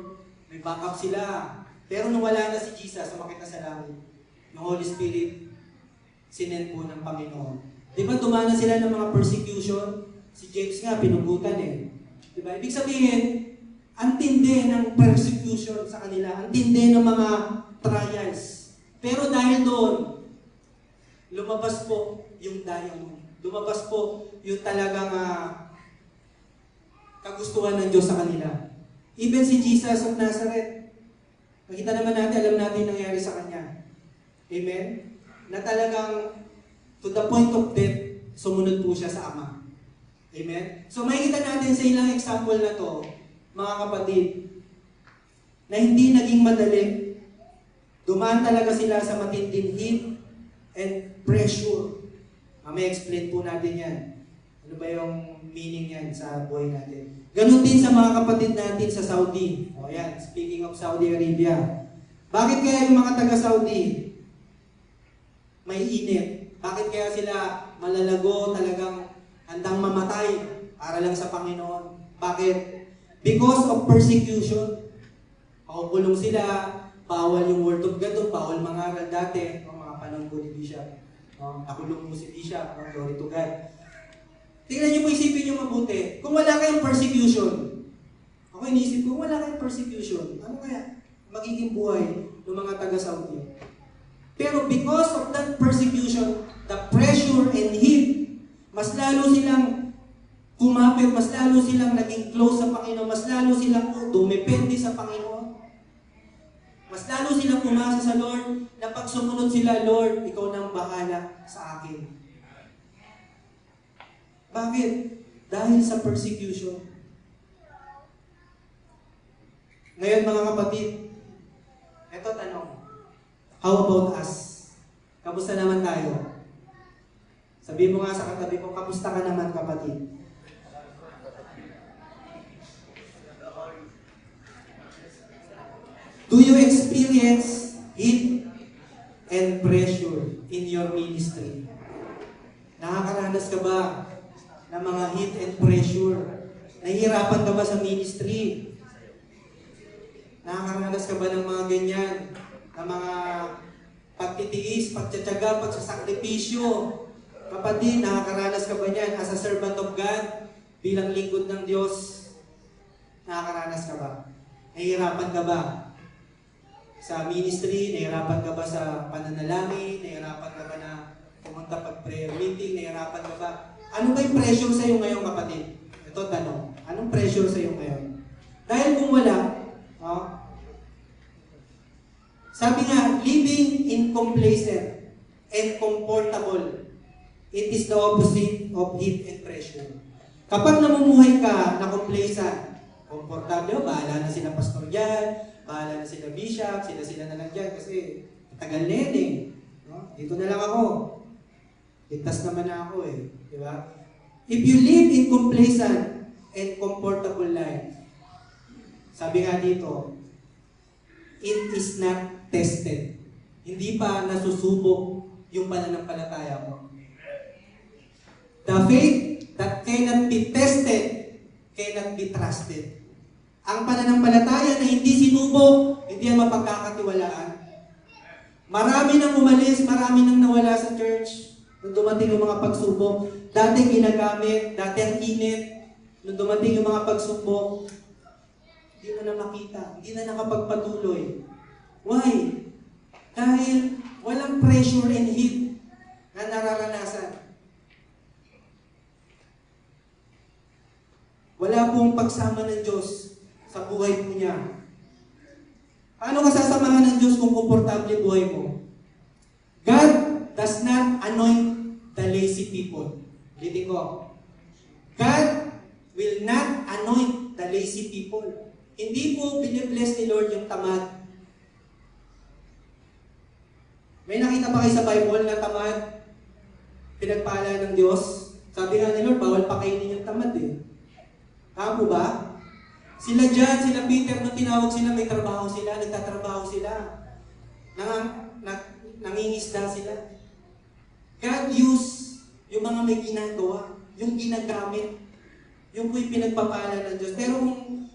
may backup sila. Pero nung wala na si Jesus, umakit na sa langit. Yung Holy Spirit, sinend po ng Panginoon. Di ba, dumana sila ng mga persecution? Si James nga, pinugutan Di ba? Ibig sabihin, ang tindi ng persecution sa kanila, ang tindi ng mga trials. Pero dahil doon, lumabas po yung diamond. Lumabas po yung talagang kagustuhan ng Diyos sa kanila. Even si Jesus of Nazareth, makita naman natin, alam natin nangyari sa Kanya. Amen? Na talagang to the point of death, sumunod po siya sa Ama. Amen? So makikita natin sa ilang example na to, mga kapatid, na hindi naging madali. Dumaan talaga sila sa matinding heat and pressure. May explain po natin yan. Ano ba yung meaning yan sa buhay natin? Ganon din sa mga kapatid natin sa Saudi. Yan, speaking of Saudi Arabia. Bakit kaya yung mga taga-Saudi may init? Bakit kaya sila malalago, talagang handang mamatay para lang sa Panginoon? Bakit? Because of persecution. Pakukulong sila, bawal yung word of God, bawal mangaral dati, mga panahon ko ni Bishop. Nakulong mo si Bishop, glory to God. Tingnan niyo po, isipin niyo mabuti. Kung wala kayong persecution, ako iniisip ko, kung wala kayong persecution, ano kaya magiging buhay ng mga taga-Saudi? Pero because of that persecution, the pressure and heat, mas lalo silang kumapit, mas lalo silang naging close sa Panginoon, mas lalo silang dumepende sa Panginoon. Mas lalo silang umasa sa Lord, na pag sumunod sila, Lord, ikaw nang bahala sa akin. Bakit? Dahil sa persecution. Ngayon mga kapatid, eto tanong, how about us? Kamusta naman tayo? Sabi mo nga sa katabi ko, kamusta ka naman kapatid? Do you experience heat and pressure in your ministry? Nakakaranas ka ba ng mga heat and pressure? Nahihirapan ka ba sa ministry? Nakakaranas ka ba ng mga ganyan? Ng mga pagtitiis, pagtsatsaga, pagsasakripisyo? Kapatid, nakakaranas ka ba niyan as a servant of God? Bilang lingkod ng Diyos? Nakakaranas ka ba? Nahihirapan ka ba sa ministry? Nahihirapan ka ba sa pananalangin? Nahihirapan ka ba na pumunta pag prayer meeting? Nahihirapan ka ba? Ano ba yung pressure sa'yo ngayon, kapatid? Ito tanong. Anong pressure sa'yo ngayon? Dahil kung wala, sabi nga, living in complacent and comfortable, it is the opposite of heat and pressure. Kapag namumuhay ka na complacent, komportable, bahala na sila pastor dyan, bahala na sila bishop, sila na lang dyan kasi tagal na yan No? Dito na lang ako. Ligtas naman na ako Di ba? If you live in complacent and comfortable life, Sabi nga dito, it is not tested. Hindi pa nasusubok yung pananampalataya mo. The faith that cannot be tested cannot be trusted. Ang pananampalataya na hindi sinubok, hindi ang mapagkakatiwalaan. Marami nang umalis, marami nang nawala sa church nung dumating yung mga pagsubok. Dati ginagamit, dati ang init. Nung dumating yung mga pagsubok, hindi mo na makita, hindi na nakapagpatuloy. Why? Dahil walang pressure and heat na nararanasan. Wala pong pagsama ng Diyos sa buhay po niya. Paano ka sasamahan ng Diyos kung komportable buhay mo? God does not anoint the lazy people. Ulitin ko. God will not anoint the lazy people. Hindi po binibless ni Lord yung tamad. May nakita pa kayo sa Bible na tamad? Pinagpala ng Diyos? Sabi nga ni Lord, bawal pakainin yung tamad eh. Tama po ba? Sila John, sila Peter, nung tinawag sila, may trabaho sila, nagtatrabaho sila. Nangingisda sila. God use yung mga may ginagawa, yung ginagamit, yung po'y pinagpapala ng Diyos. Pero kung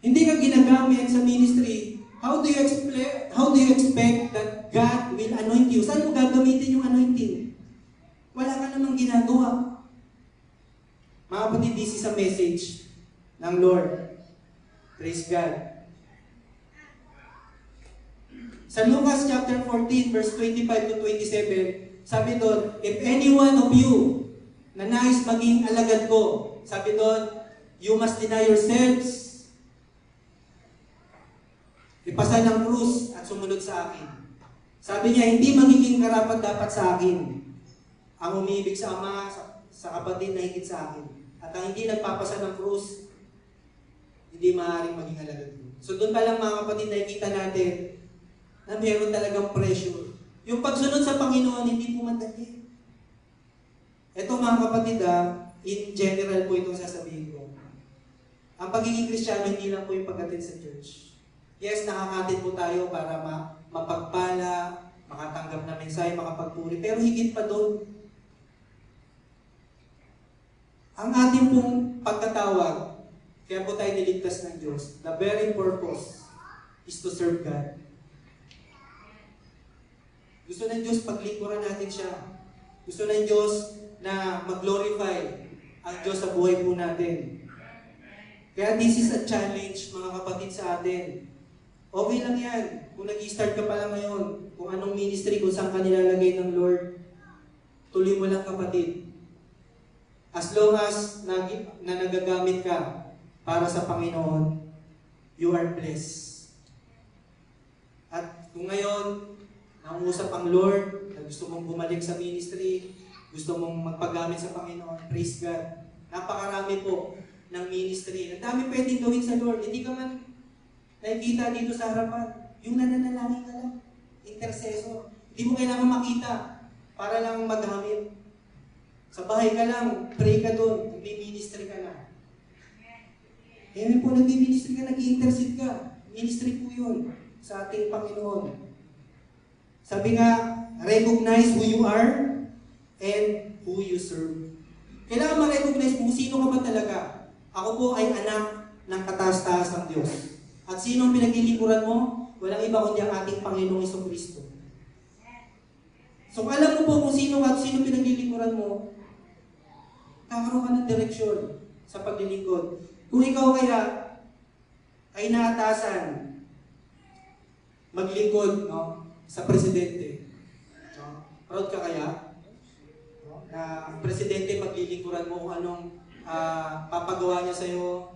hindi ka ginagamit sa ministry, how do you expect that God will anoint you? Saan mo gagamitin yung anointing? Wala ka namang ginagawa. Mga kapatid, this is a message ng Lord. Praise God. Sa Lucas chapter 14, verse 25 to 27, sabi doon, if any one of you na nais maging alagad ko, sabi doon, you must deny yourselves. Ipasa ng krus at sumunod sa akin. Sabi niya, hindi magiging karapat dapat sa akin ang umibig sa ama, sa kapatid na higit sa akin. At ang hindi nagpapasa ng krus, hindi maaaring maging alagad ko. So doon pa lang mga kapatid, nakikita natin na meron talagang pressure. Yung pagsunod sa Panginoon, hindi po madali. Ito mga kapatid, in general po itong sasabihin ko. Ang pagiging Kristiyano, hindi lang po yung pag-attend sa church. Yes, nakakatid po tayo para mapagpala, makatanggap na mensahe, makapagpuri. Pero higit pa doon, ang ating pong pagkatawag, kaya po tayo niligtas ng Diyos, the very purpose is to serve God. Gusto ng Diyos paglingkuran natin siya. Gusto ng Diyos na mag-glorify ang Diyos sa buhay po natin. Kaya this is a challenge, mga kapatid, sa atin. Okay lang yan. Kung nag-i-start ka pa lang ngayon, kung anong ministry, kung saan ka nilalagay ng Lord, tuloy mo lang, kapatid. As long as na nagagamit ka para sa Panginoon, you are blessed. At kung ngayon, nangusap ang Lord, na gusto mong bumalik sa ministry, gusto mong magpagamit sa Panginoon, praise God. Napakarami po ng ministry. Ang dami pwedeng gawin sa Lord. Hindi ka man nakikita dito sa harapan. Yung nananalangin ka lang. Intercessor. Hindi mo kailangan makita para lang magamit. Sa bahay ka lang, pray ka doon, nagbi-ministry ka na. Po, nagbi-ministry ka, nag-i-intercede ka. Ministry po yun sa ating Panginoon. Sabi nga, recognize who you are and who you serve. Kailangan ma-recognize kung sino ka ba talaga. Ako po ay anak ng kataas-taas ng Diyos. At sino ang pinaglilingkuran mo? Walang iba kundi ang ating Panginoong Jesucristo. So alam mo po kung sino ka at sino pinaglilingkuran mo, kakaroon ka ng direksyon sa paglilingkod. Kung ikaw kaya ay naatasan maglingkod sa presidente, proud ka kaya? Na presidente maglilingkuran mo kung anong papagawa niya sa'yo.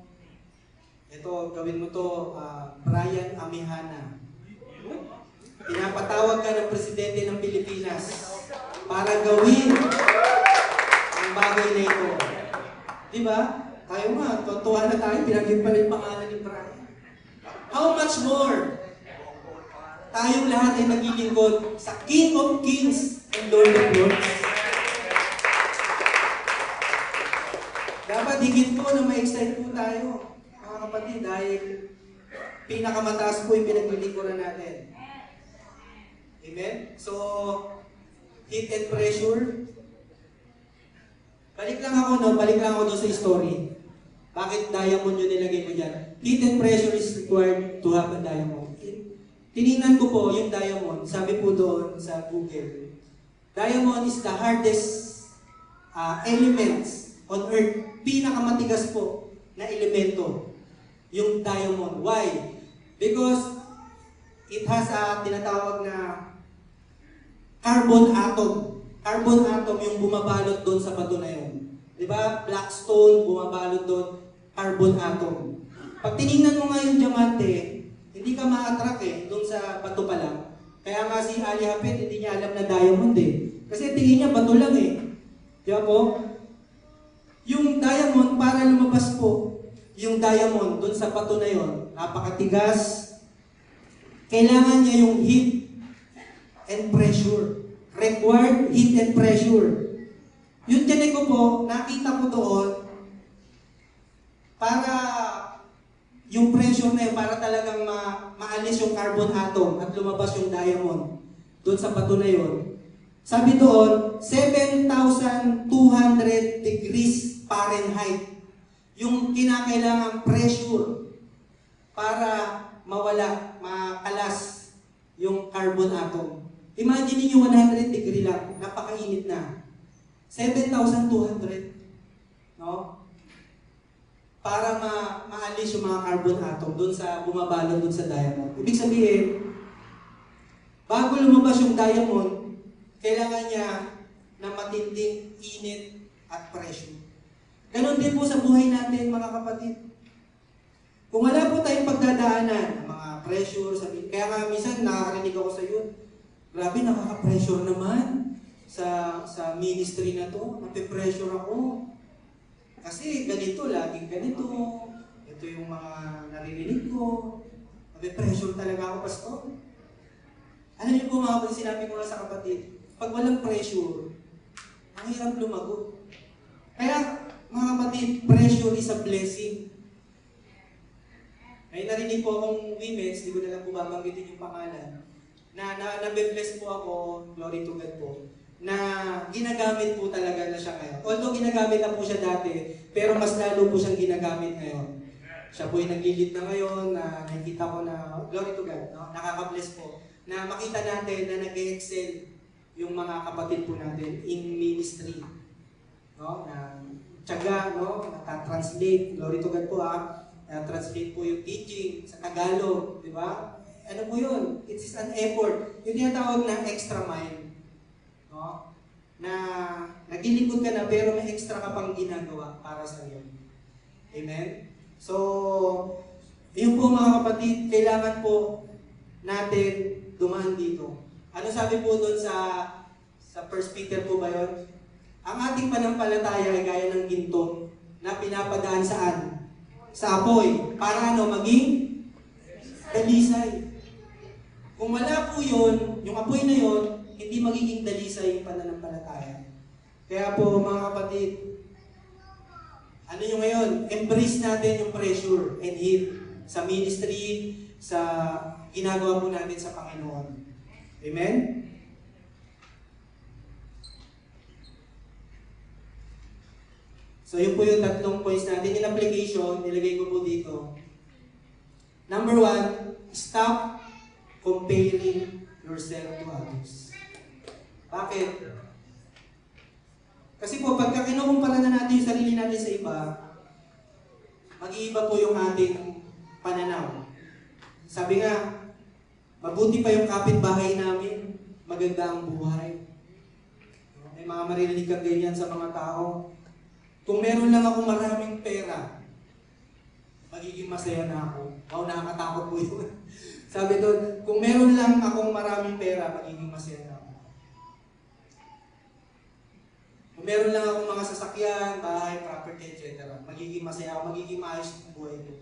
Ito, gawin mo to, Brian Amihana. Pinapatawag ka ng presidente ng Pilipinas para gawin ang bagay na ito. Diba? Tayo nga, tuwa na tayo, pinagin pa rin pangalan ni Brian. How much more? Tayong lahat ay naglilingkod sa King of Kings and Lord of Lords. Dapat higit po na ma-excite po tayo, mga mga kapatid, dahil pinakamataas po yung pinaglilingkuran natin. Amen? So, heat and pressure. Balik lang ako doon sa story. Bakit diamond yun nilagay ko dyan? Heat and pressure is required to have a diamond. Tinignan ko po yung diamond, sabi po doon sa Google, diamond is the hardest elements on earth. Pinakamatigas po na elemento, yung diamond. Why? Because it has a tinatawag na carbon atom. Carbon atom yung bumabalot doon sa bato na yun. Di ba? Black stone, bumabalot doon, carbon atom. Pag tinignan mo nga yung diamante, hindi ka ma-attract doon sa bato pa lang. Kaya nga si Ali Hafid, hindi niya alam na diamond Kasi tingin niya bato lang Di ba po? Yung diamond, para lumabas po, yung diamond doon sa bato na yon, napakatigas. Kailangan niya yung heat and pressure. Required heat and pressure. Yung tinig ko po, nakita ko doon, para yung pressure na yun, para talagang maalis yung carbon atom at lumabas yung diamond doon sa bato na yun. Sabi doon, 7,200 degrees Fahrenheit yung kinakailangang pressure para mawala, makalas yung carbon atom. Imagine niyo 100 degree lang, napakainit na. 7,200, no? Para maalis yung mga carbon atom doon sa bumabalot doon sa diamond. Ibig sabihin, bago lumabas yung diamond, kailangan niya na matinding init at pressure. Ganon din po sa buhay natin, mga kapatid. Kung wala po tayong pagdadaanan, mga pressure, kaya nga minsan nakakarinig ako sa youth, grabe, nakaka-pressure naman sa ministry na to, nape-pressure ako. Kasi ganito, laging ganito. Ito yung mga naririnig ko. Nape-pressure talaga ako, pastor. Alam niyo po mga kapatid, sinabi ko nga sa kapatid, pag walang pressure, ang hirap lumago. Kaya, mga kapatid, pressure is a blessing. May narinig po akong women's, di ko na lang po babanggitin yung pangalan, na nabe-bless po ako, glory to God po, na ginagamit po talaga na siya ngayon. Although ginagamit na po siya dati, pero mas lalo po siyang ginagamit ngayon. Siya po yung naglilid na ngayon, na nakikita ko na, glory to God, no? Nakaka-bless po, na makita natin na nag-excel yung mga kapatid po natin in ministry. No? Na tiyaga, no? Naka-translate, glory to God po translate po yung teaching sa Tagalog, di ba? Ano po yun? It is an effort. Yung tinatawag na extra mile. No? Na naglilingkod ka na pero may extra ka pang ginagawa para sa iyo. Amen? So, yun po mga kapatid, kailangan po natin dumaan dito. Ano sabi po doon sa 1 Peter po ba yun? Ang ating panampalataya ay gaya ng ginto na pinapadaan saan? Sa apoy. Para maging dalisay. Kung wala po yun, yung apoy na yun, hindi magiging dalisay yung pananampalataya. Kaya po mga kapatid, ano yung ngayon? Embrace natin yung pressure and heat sa ministry, sa ginagawa po natin sa Panginoon. Amen? So yun po yung tatlong points natin. In application, nilagay ko po dito. Number 1, stop comparing yourself to others. Bakit? Kasi po, pagka kinukumpara na natin yung sarili natin sa iba, mag-iiba po yung ating pananaw. Sabi nga, mabuti pa yung kapitbahay namin, maganda ang buhay. May mga maririnig kang ganyan sa mga tao. Kung meron lang ako maraming pera, magiging masaya na ako. Wow, nakakatakot po yun. Sabi doon, kung meron lang akong maraming pera, magiging masaya na ako. Kung meron lang akong mga sasakyan, bahay, property, etc., magiging masaya ako, magiging maayos ang buhay ko.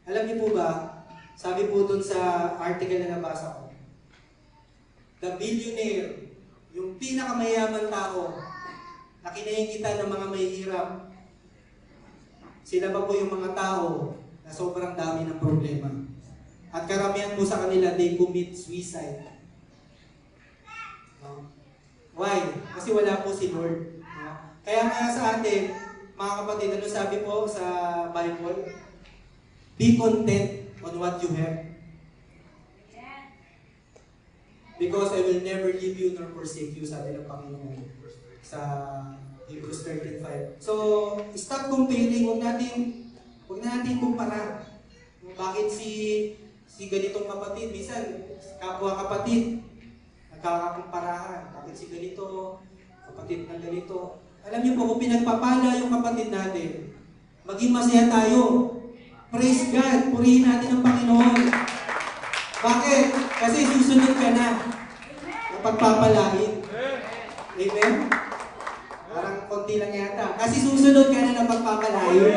Alam niyo po ba, sabi po doon sa article na nabasa ko, the billionaire, yung pinakamayaman tao, na kinahingita ng mga mahihirap, sila ba po yung mga tao na na sobrang dami ng problema. At karamihan po sa kanila, they commit suicide. No? Why? Kasi wala po si Lord. No? Kaya nga sa atin, mga kapatid, ano sabi po sa Bible? Be content on what you have. Because I will never leave you nor forsake you, sabi ng Panginoon sa Hebrews 13:5. So, stop comparing. Huwag na natin kumpara. Bakit si ganitong kapatid, minsan kapwa kapatid, nagkakakumparahan. Bakit si ganito, kapatid na ganito. Alam niyo po, kung pinagpapala yung kapatid natin, maging masaya tayo. Praise God, purihin natin ang Panginoon. Bakit? Kasi susunod ka na ng pagpapalain. Amen? Parang konti lang yata. Kasi susunod ka na ng pagpapalain. Amen?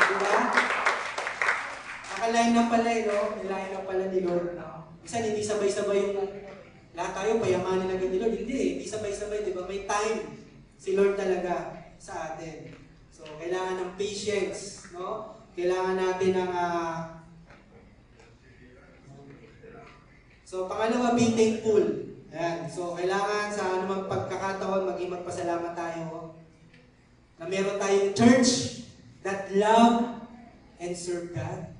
Diba? Nakalain na pala no? Nilain na pala ni Lord. Minsan hindi sabay-sabay yung lahat tayo, payamanin agad ni Lord. Hindi sabay-sabay. Diba? May time si Lord talaga sa atin. So, kailangan ng patience. No? Kailangan natin ng So, pangalawa, be thankful. Ayan. So, kailangan sa anumang pagkakataon, maging magpasalamat tayo na meron tayong church that love and serve God.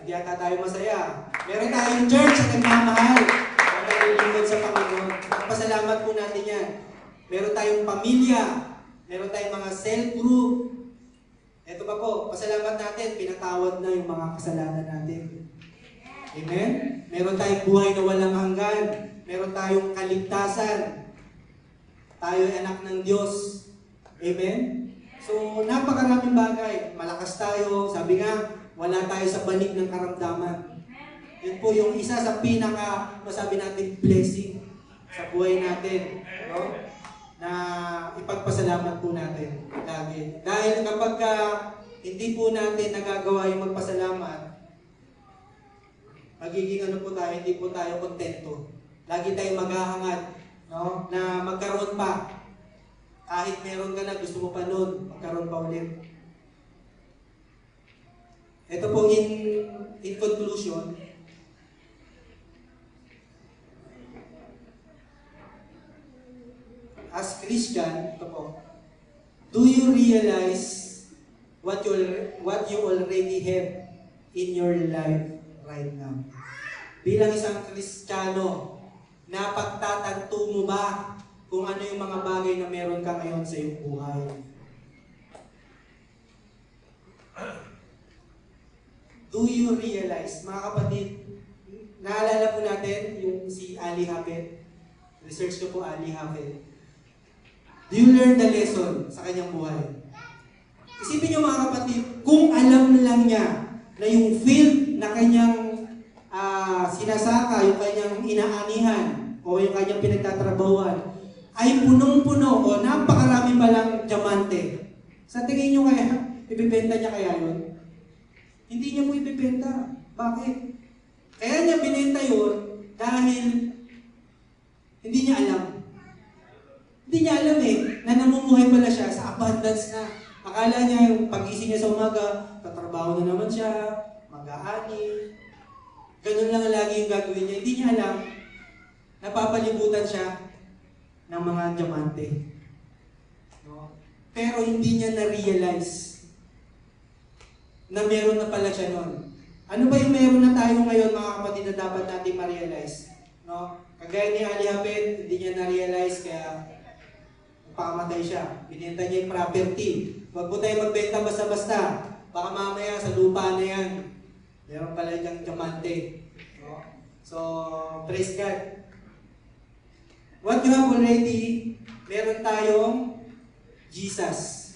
Hindi yata tayo masaya. Meron tayong church na nagmamahal at naglilingkod sa Panginoon. Magpasalamat po natin yan. Meron tayong pamilya. Meron tayong mga cell group. Ito pa po, pasalamat natin, pinatawad na yung mga kasalanan natin. Amen? Meron tayong buhay na walang hanggan. Meron tayong kaligtasan. Tayo ay anak ng Diyos. Amen? So, napakaraming bagay. Malakas tayo. Sabi nga, wala tayo sa banig ng karamdaman. Yun po yung isa sa masabi natin, blessing sa buhay natin. No? Na ipagpasalamat po natin lagi. Dahil kapag hindi po natin nagagawa yung magpasalamat, magiging po tayo, hindi po tayo kontento. Lagi tayong maghahangad, no? Na magkaroon pa. Kahit meron ka na, gusto mo pa nun, magkaroon pa ulit. Ito po in conclusion, as Christian, ito po, do you realize what you already have in your life right now? Bilang isang Kristiyano, napagtatanto mo ba kung ano yung mga bagay na meron ka ngayon sa iyong buhay? Do you realize, mga kapatid, naalala po natin yung si Ali Hafed. Research ko po Ali Hafed. Do you learn the lesson sa kanyang buhay? Isipin niyo mga kapatid, kung alam lang niya na yung field na kanyang sinasaka, yung kanyang inaanihan, o yung kanyang pinagtatrabahuan, ay punong-puno o napakarami palang diamante. Sa tingin niyo kaya, ibibenta niya kaya yun? Hindi niya mo ibibenta. Bakit? Kaya niya binenta yun dahil hindi niya alam. Hindi niya alam na namumuhay pala siya sa abundance na. Akala niya yung pag-ising niya sa umaga, tatrabaho na naman siya, mag-aani. Ganun lang lagi yung gagawin niya. Hindi niya alam, napapalibutan siya ng mga diamante. No? Pero hindi niya na-realize na meron na pala siya nun. Ano ba yung meron na tayo ngayon, mga kapatid, na dapat natin ma-realize? No? Kagaya ni Ali Hafed, hindi niya na-realize kaya pakamatay siya. Binenta niya yung property. Huwag po tayo magbenta basta-basta. Baka mamaya sa lupa na yan, meron pala yung diamante. No? So, praise God. What you have already, meron tayong Jesus.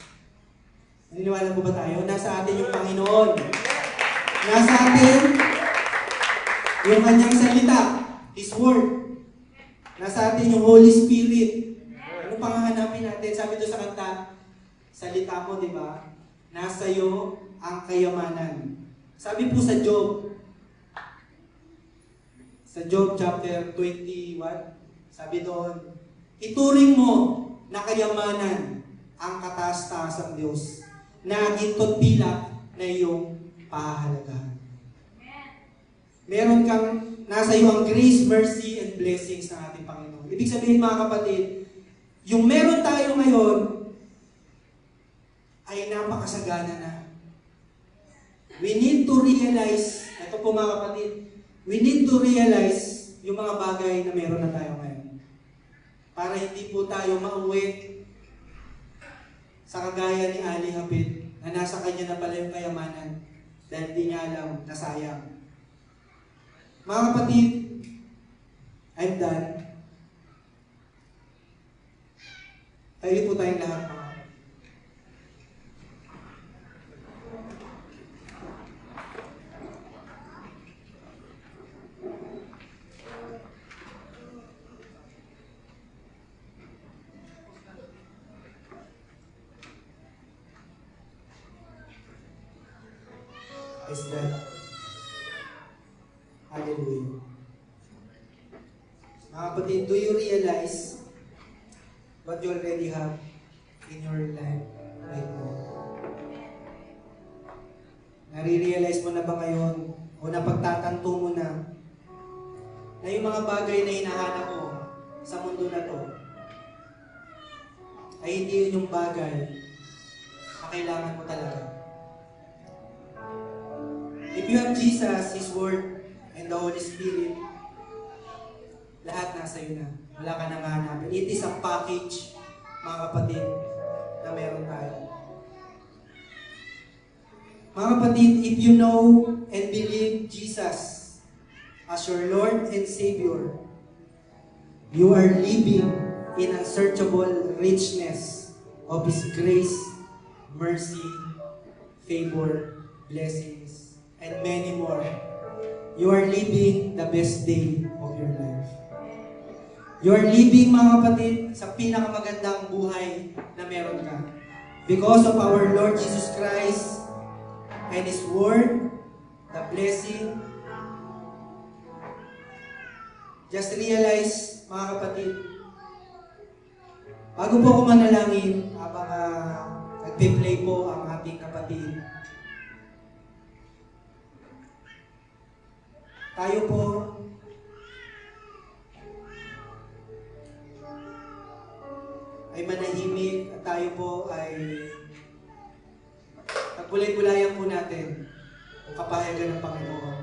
Naniniwala po ba tayo? Nasa atin yung Panginoon. Nasa atin yung kanyang salita, His Word. Nasa atin yung Holy Spirit. Ano pang hahanapin natin? Sabi doon sa kanta, salita mo, di ba? Nasa iyo ang kayamanan. Sabi po sa Job chapter 21, sabi doon, ituring mo na kayamanan ang kataas-taasang Diyos, na gintot pilak na iyong pahahalagahan. Meron kang, nasa iyo ang grace, mercy, and blessings ng ating Panginoon. Ibig sabihin mga kapatid, yung meron tayo ngayon ay napakasagana na. We need to realize, ito po mga kapatid, we need to realize yung mga bagay na meron na tayo ngayon. Para hindi po tayo mauwi sa kagaya ni Ali Hafid na nasa kanya na pala yung kayamanan dahil di niya alam na sayang. Mga kapatid, I'm done. Tayo po tayong lahat mga kapatid. Is that hallelujah. Mga kapatid, do you realize what you already have in your life right now? Nare-realize mo na ba ngayon o napagtatanto mo na yung mga bagay na hinahanap mo sa mundo na to ay hindi yun yung bagay na kailangan mo talaga? If you have Jesus, His Word, and the Holy Spirit, lahat nasa iyo na. Wala ka nang hanapin. It is a package, mga kapatid, na meron tayo. Mga kapatid, if you know and believe Jesus as your Lord and Savior, you are living in unsearchable richness of His grace, mercy, favor, blessings, and many more. You are living the best day of your life. You are living, mga kapatid, sa pinakamagandang buhay na meron ka. Because of our Lord Jesus Christ and His Word, the blessing. Just realize, mga kapatid, bago po ako manalangin, habang nagpe-play po ang ating kapatid, tayo po ay manahimik at tayo po ay nagbulay-bulayan po natin ang kapahayagan ng Panginoon.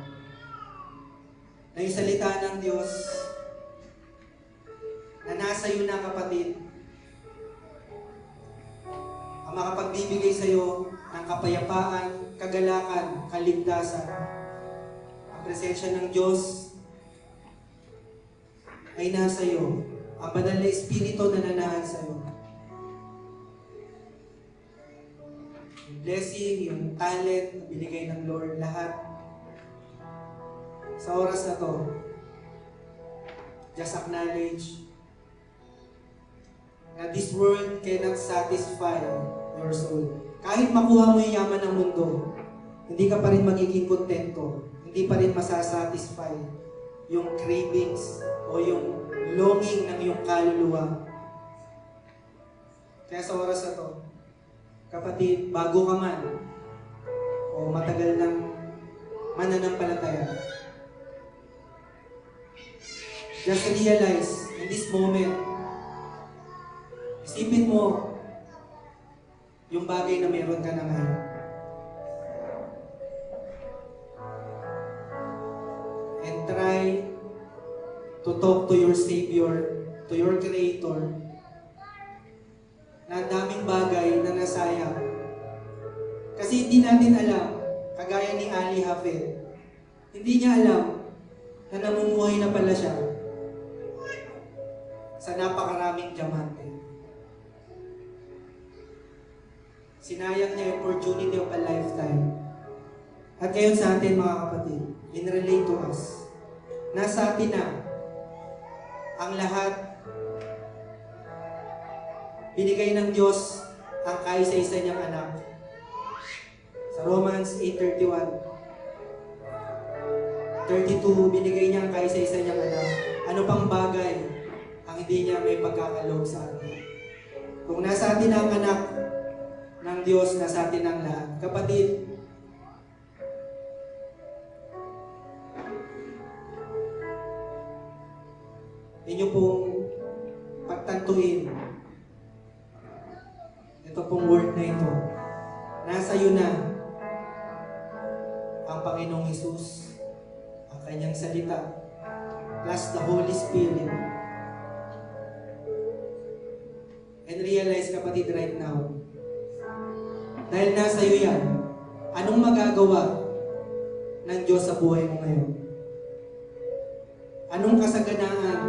Na yung salita ng Diyos na nasa iyo na, kapatid, ang makapagbibigay sa iyo ng kapayapaan, kagalakan, kaligtasan. Presensya ng Diyos ay nasa iyo. Ang banal na Espiritu na nanahan sa iyo. Yung blessing, yung talent na binigay ng Lord, lahat. Sa oras na to, just acknowledge na this world cannot satisfy your soul. Kahit makuha mo yung yaman ng mundo, hindi ka pa rin magiging kontento. Hindi pa rin masasatisfy yung cravings o yung longing ng iyong kaluluwa. Kaya sa oras na to, kapatid, bago ka man o matagal ng mananampalataya, just realize in this moment, isipin mo yung bagay na meron ka na ngayon. And try to talk to your Savior, to your Creator, na daming bagay na nasayang. Kasi hindi natin alam, kagaya ni Ali Hafid, hindi niya alam na namumuhay na pala siya sa napakaraming diamante. Sinayang niya yung opportunity of a lifetime. At ngayon sa atin, mga kapatid, in-relate to us, nasa atin na ang lahat. Binigay ng Diyos ang kaisa-isa niyang anak. Sa Romans 8:31, 32, binigay niya ang kaisa-isa niyang anak. Ano pang bagay ang hindi niya may pagkakaloob sa atin? Kung nasa atin ang anak ng Diyos, nasa atin ang lahat. Kapatid, inyo pong pagtantuin ito pong word na ito. Nasa iyo na ang Panginoong Hesus, ang kanyang salita, plus the Holy Spirit. And realize, kapatid, right now, dahil nasa iyo yan, anong magagawa ng Diyos sa buhay mo ngayon? Anong kasaganaan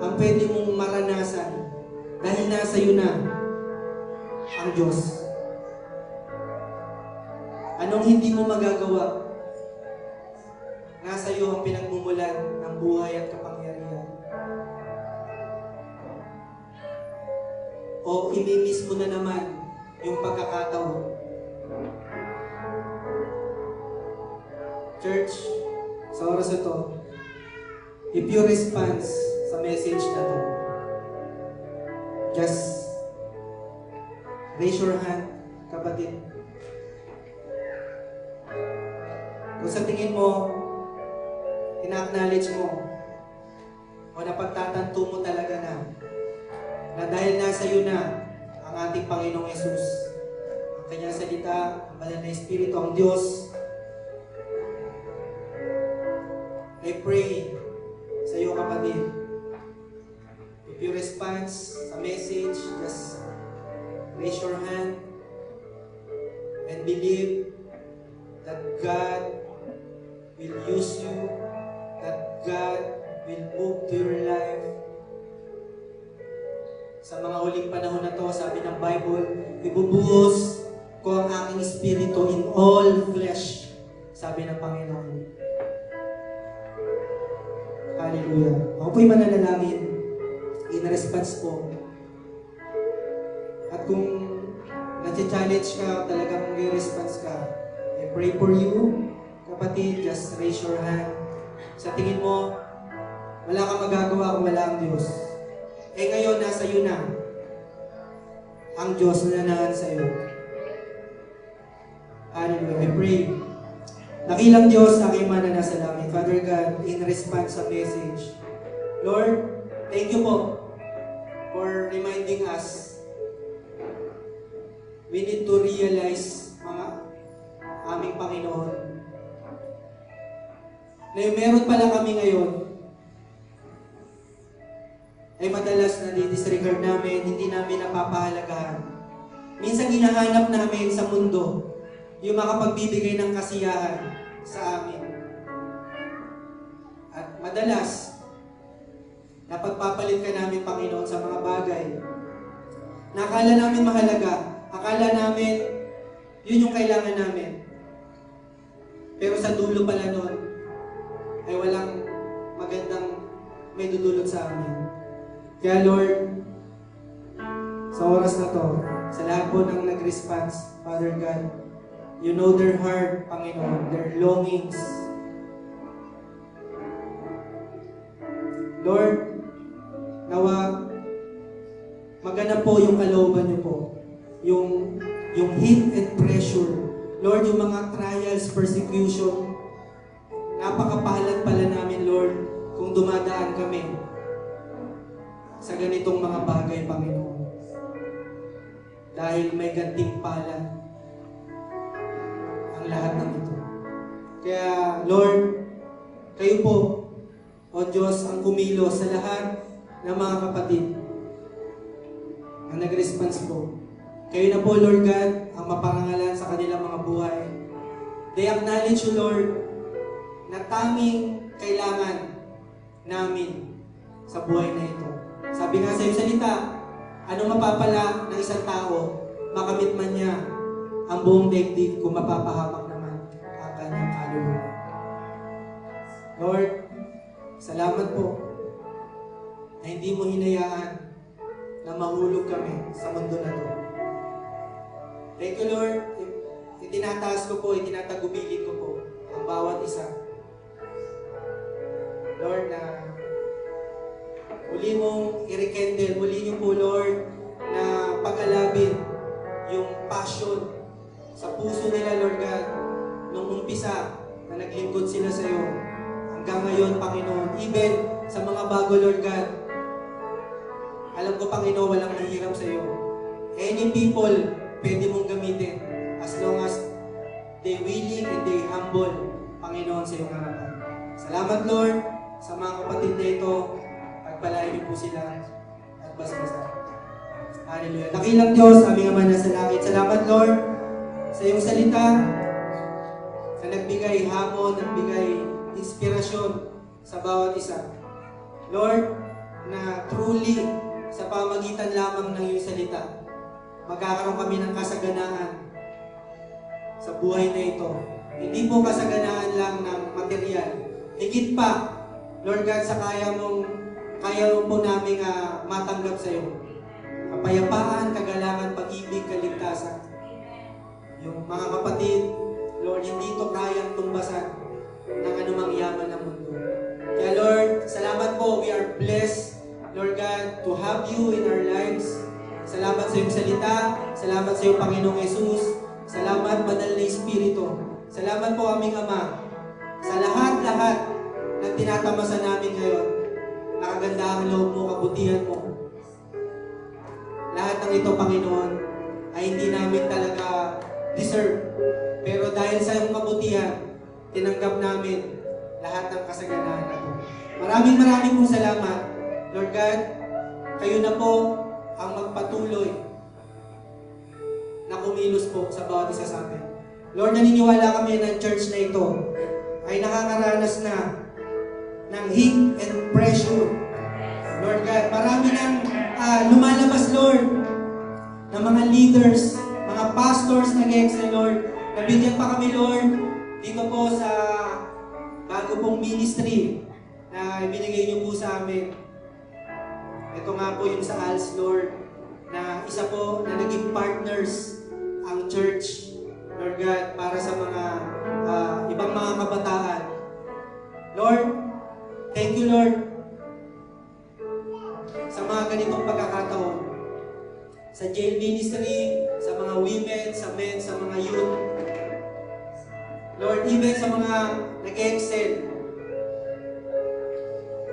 ang pwede mong maranasan dahil nasa iyo na ang Diyos? Anong hindi mo magagawa? Nasa iyo ang pinagmumulan ng buhay at kapangyarihan. O imimiss mo na naman yung pagkakataon. Church, sa oras ito, if you respond sa message na to, just raise your hand, kapatid. Kung sa tingin mo, ina-acknowledge mo, o napagtatanto mo talaga na dahil nasa iyo na ang ating Panginoong Hesus, ang kanyang salita, ang banal na Espiritu, ang Diyos, I pray sa iyo, kapatid. If you respond sa message, just raise your hand and believe that God will use you, that God will move to your life. Sa mga huling panahon na to, sabi ng Bible, ibubuhos ko ang aking Espiritu in all flesh, sabi ng Panginoon. Hallelujah. Ako po'y mananalangin in response po. At kung nag-challenge ka, talagang mag-response ka, I pray for you, kapatid, just raise your hand. Sa tingin mo, wala kang magagawa kung wala ang Diyos. Eh ngayon, nasa iyo na ang Diyos na nananahan sa iyo. Hallelujah. I pray. Nakilang Diyos, aking mana nasa langit. Father God, in response sa message, Lord, thank you po for reminding us we need to realize, mga aming Panginoon, na yung meron pala kami ngayon ay madalas na disregard namin, hindi namin napapahalagahan. Minsan hinahanap namin sa mundo yung makapagbibigay ng kasiyahan sa amin. At madalas, napagpapalit ka namin, Panginoon, sa mga bagay na akala namin mahalaga, akala namin yun yung kailangan namin. Pero sa dulo pala nun, ay walang magandang may dudulot sa amin. Kaya Lord, sa oras na to, sa lahat po ng nag-response, Father God, you know their heart, Panginoon, their longings. Lord, nawa, maganap po yung kalooban niyo po. Yung heat and pressure. Lord, yung mga trials, persecution, napakapahalan pala namin, Lord, kung dumadaan kami sa ganitong mga bagay, Panginoon. Dahil may gantimpala ang lahat ng ito. Kaya, Lord, kayo po, O Diyos, ang kumilos sa lahat ng mga kapatid ang nag-response po. Kayo na po, Lord God, ang maparangalan sa kanilang mga buhay. They acknowledge you, Lord, na tanging kailangan namin sa buhay na ito. Sabi nga sa iyong salita, ano mapapala ng isang tao, makamit man niya ang buong daigdig kung mapapahamak naman ang kanyang kaluluwa. Lord, salamat po na hindi mo hinayaan na mahulog kami sa mundo na ito. Thank you, Lord. Itinataas ko po, itinatagubilin ko po ang bawat isa. Lord, na muli mong i-rekindle, muli niyo po, Lord, na pag-alabin yung passion sa puso nila, Lord God, nung umpisa na naglingkod sila sa iyo. Hanggang ngayon, Panginoon, even sa mga bago, Lord God, Alam ko, Panginoon, walang mahirap sa iyo. Any people, pwede mong gamitin as long as they willing and they humble, Panginoon, sa iyong harapan. Salamat, Lord, sa mga kapatid na ito. Pagpalain niyo po sila at basta-basta. Hallelujah. Dakilang Diyos, aming Ama na sa langit. Salamat, Lord, sa iyong salita, sa nagbigay hamon, nagbigay inspirasyon sa bawat isa. Lord, na truly, sa pamagitan lamang ng iyong salita, magkakaroon kami ng kasaganaan sa buhay na ito. Hindi po kasaganaan lang ng material. Higit pa, Lord God, sa kaya mo po namin matanggap sa iyo. Kapayapaan, kagalangan, pag-ibig, kaligtasan. Yung mga kapatid, Lord, hindi ito kayang tumbasan ng anumang yaman ng mundo. Kaya Lord, salamat po. We are blessed, Lord God, to have you in our lives. Salamat sa iyong salita. Salamat sa iyong Panginoong Jesus. Salamat, Banal na Espiritu. Salamat po aming Ama sa lahat-lahat na tinatamasa namin ngayon. Nakaganda ang loob mo, kabutihan mo. Lahat ng ito, Panginoon, ay hindi namin talaga deserve. Pero dahil sa iyong kabutihan, tinanggap namin lahat ng kasaganaan na ito. Maraming pong salamat. Lord God, kayo na po ang magpatuloy na kumilos po sa bawat isa sa amin. Lord, naniniwala kami na church na ito ay nakakaranas na ng heat and pressure. Lord God, marami nang lumalabas, Lord, ng mga leaders, mga pastors nag-excel, Lord. Nabigyan pa kami, Lord, dito po sa bago pong ministry na ibinigay niyo po sa amin. Ito nga po yung sa ALS, Lord, na isa po na naging partners ang church, Lord God, para sa mga ibang mga kabataan. Lord, thank you, Lord, sa mga ganitong pagkakataon. Sa jail ministry, sa mga women, sa men, sa mga youth. Lord, even sa mga nag-excel,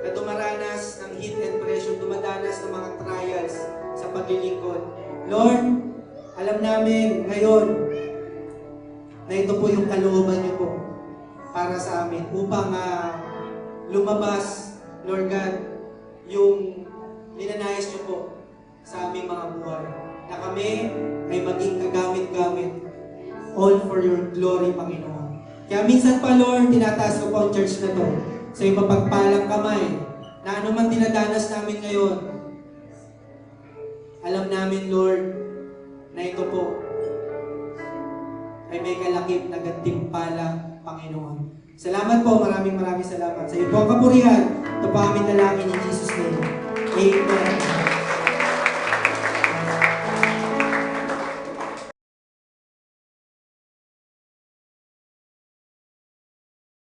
na dumaranas ng heat and pressure, dumadanas ng mga trials sa paglilingkod. Lord, alam namin ngayon na ito po yung kalooban niyo po para sa amin upang lumabas, Lord God, yung ninanais niyo po sa aming mga buhay. Na kami ay maging kagamit-gamit all for your glory, Panginoon. Kaya minsan pa, Lord, tinataas ko po ang church na to sa iyong mapagpalang kamay na anuman dinadanas namin ngayon. Alam namin, Lord, na ito po ay may kalakip na gantimpala, Panginoon. Salamat po, maraming salamat. Sa iyo po ang kapurihan. Ito po aming dalangin ni Jesus name. Amen.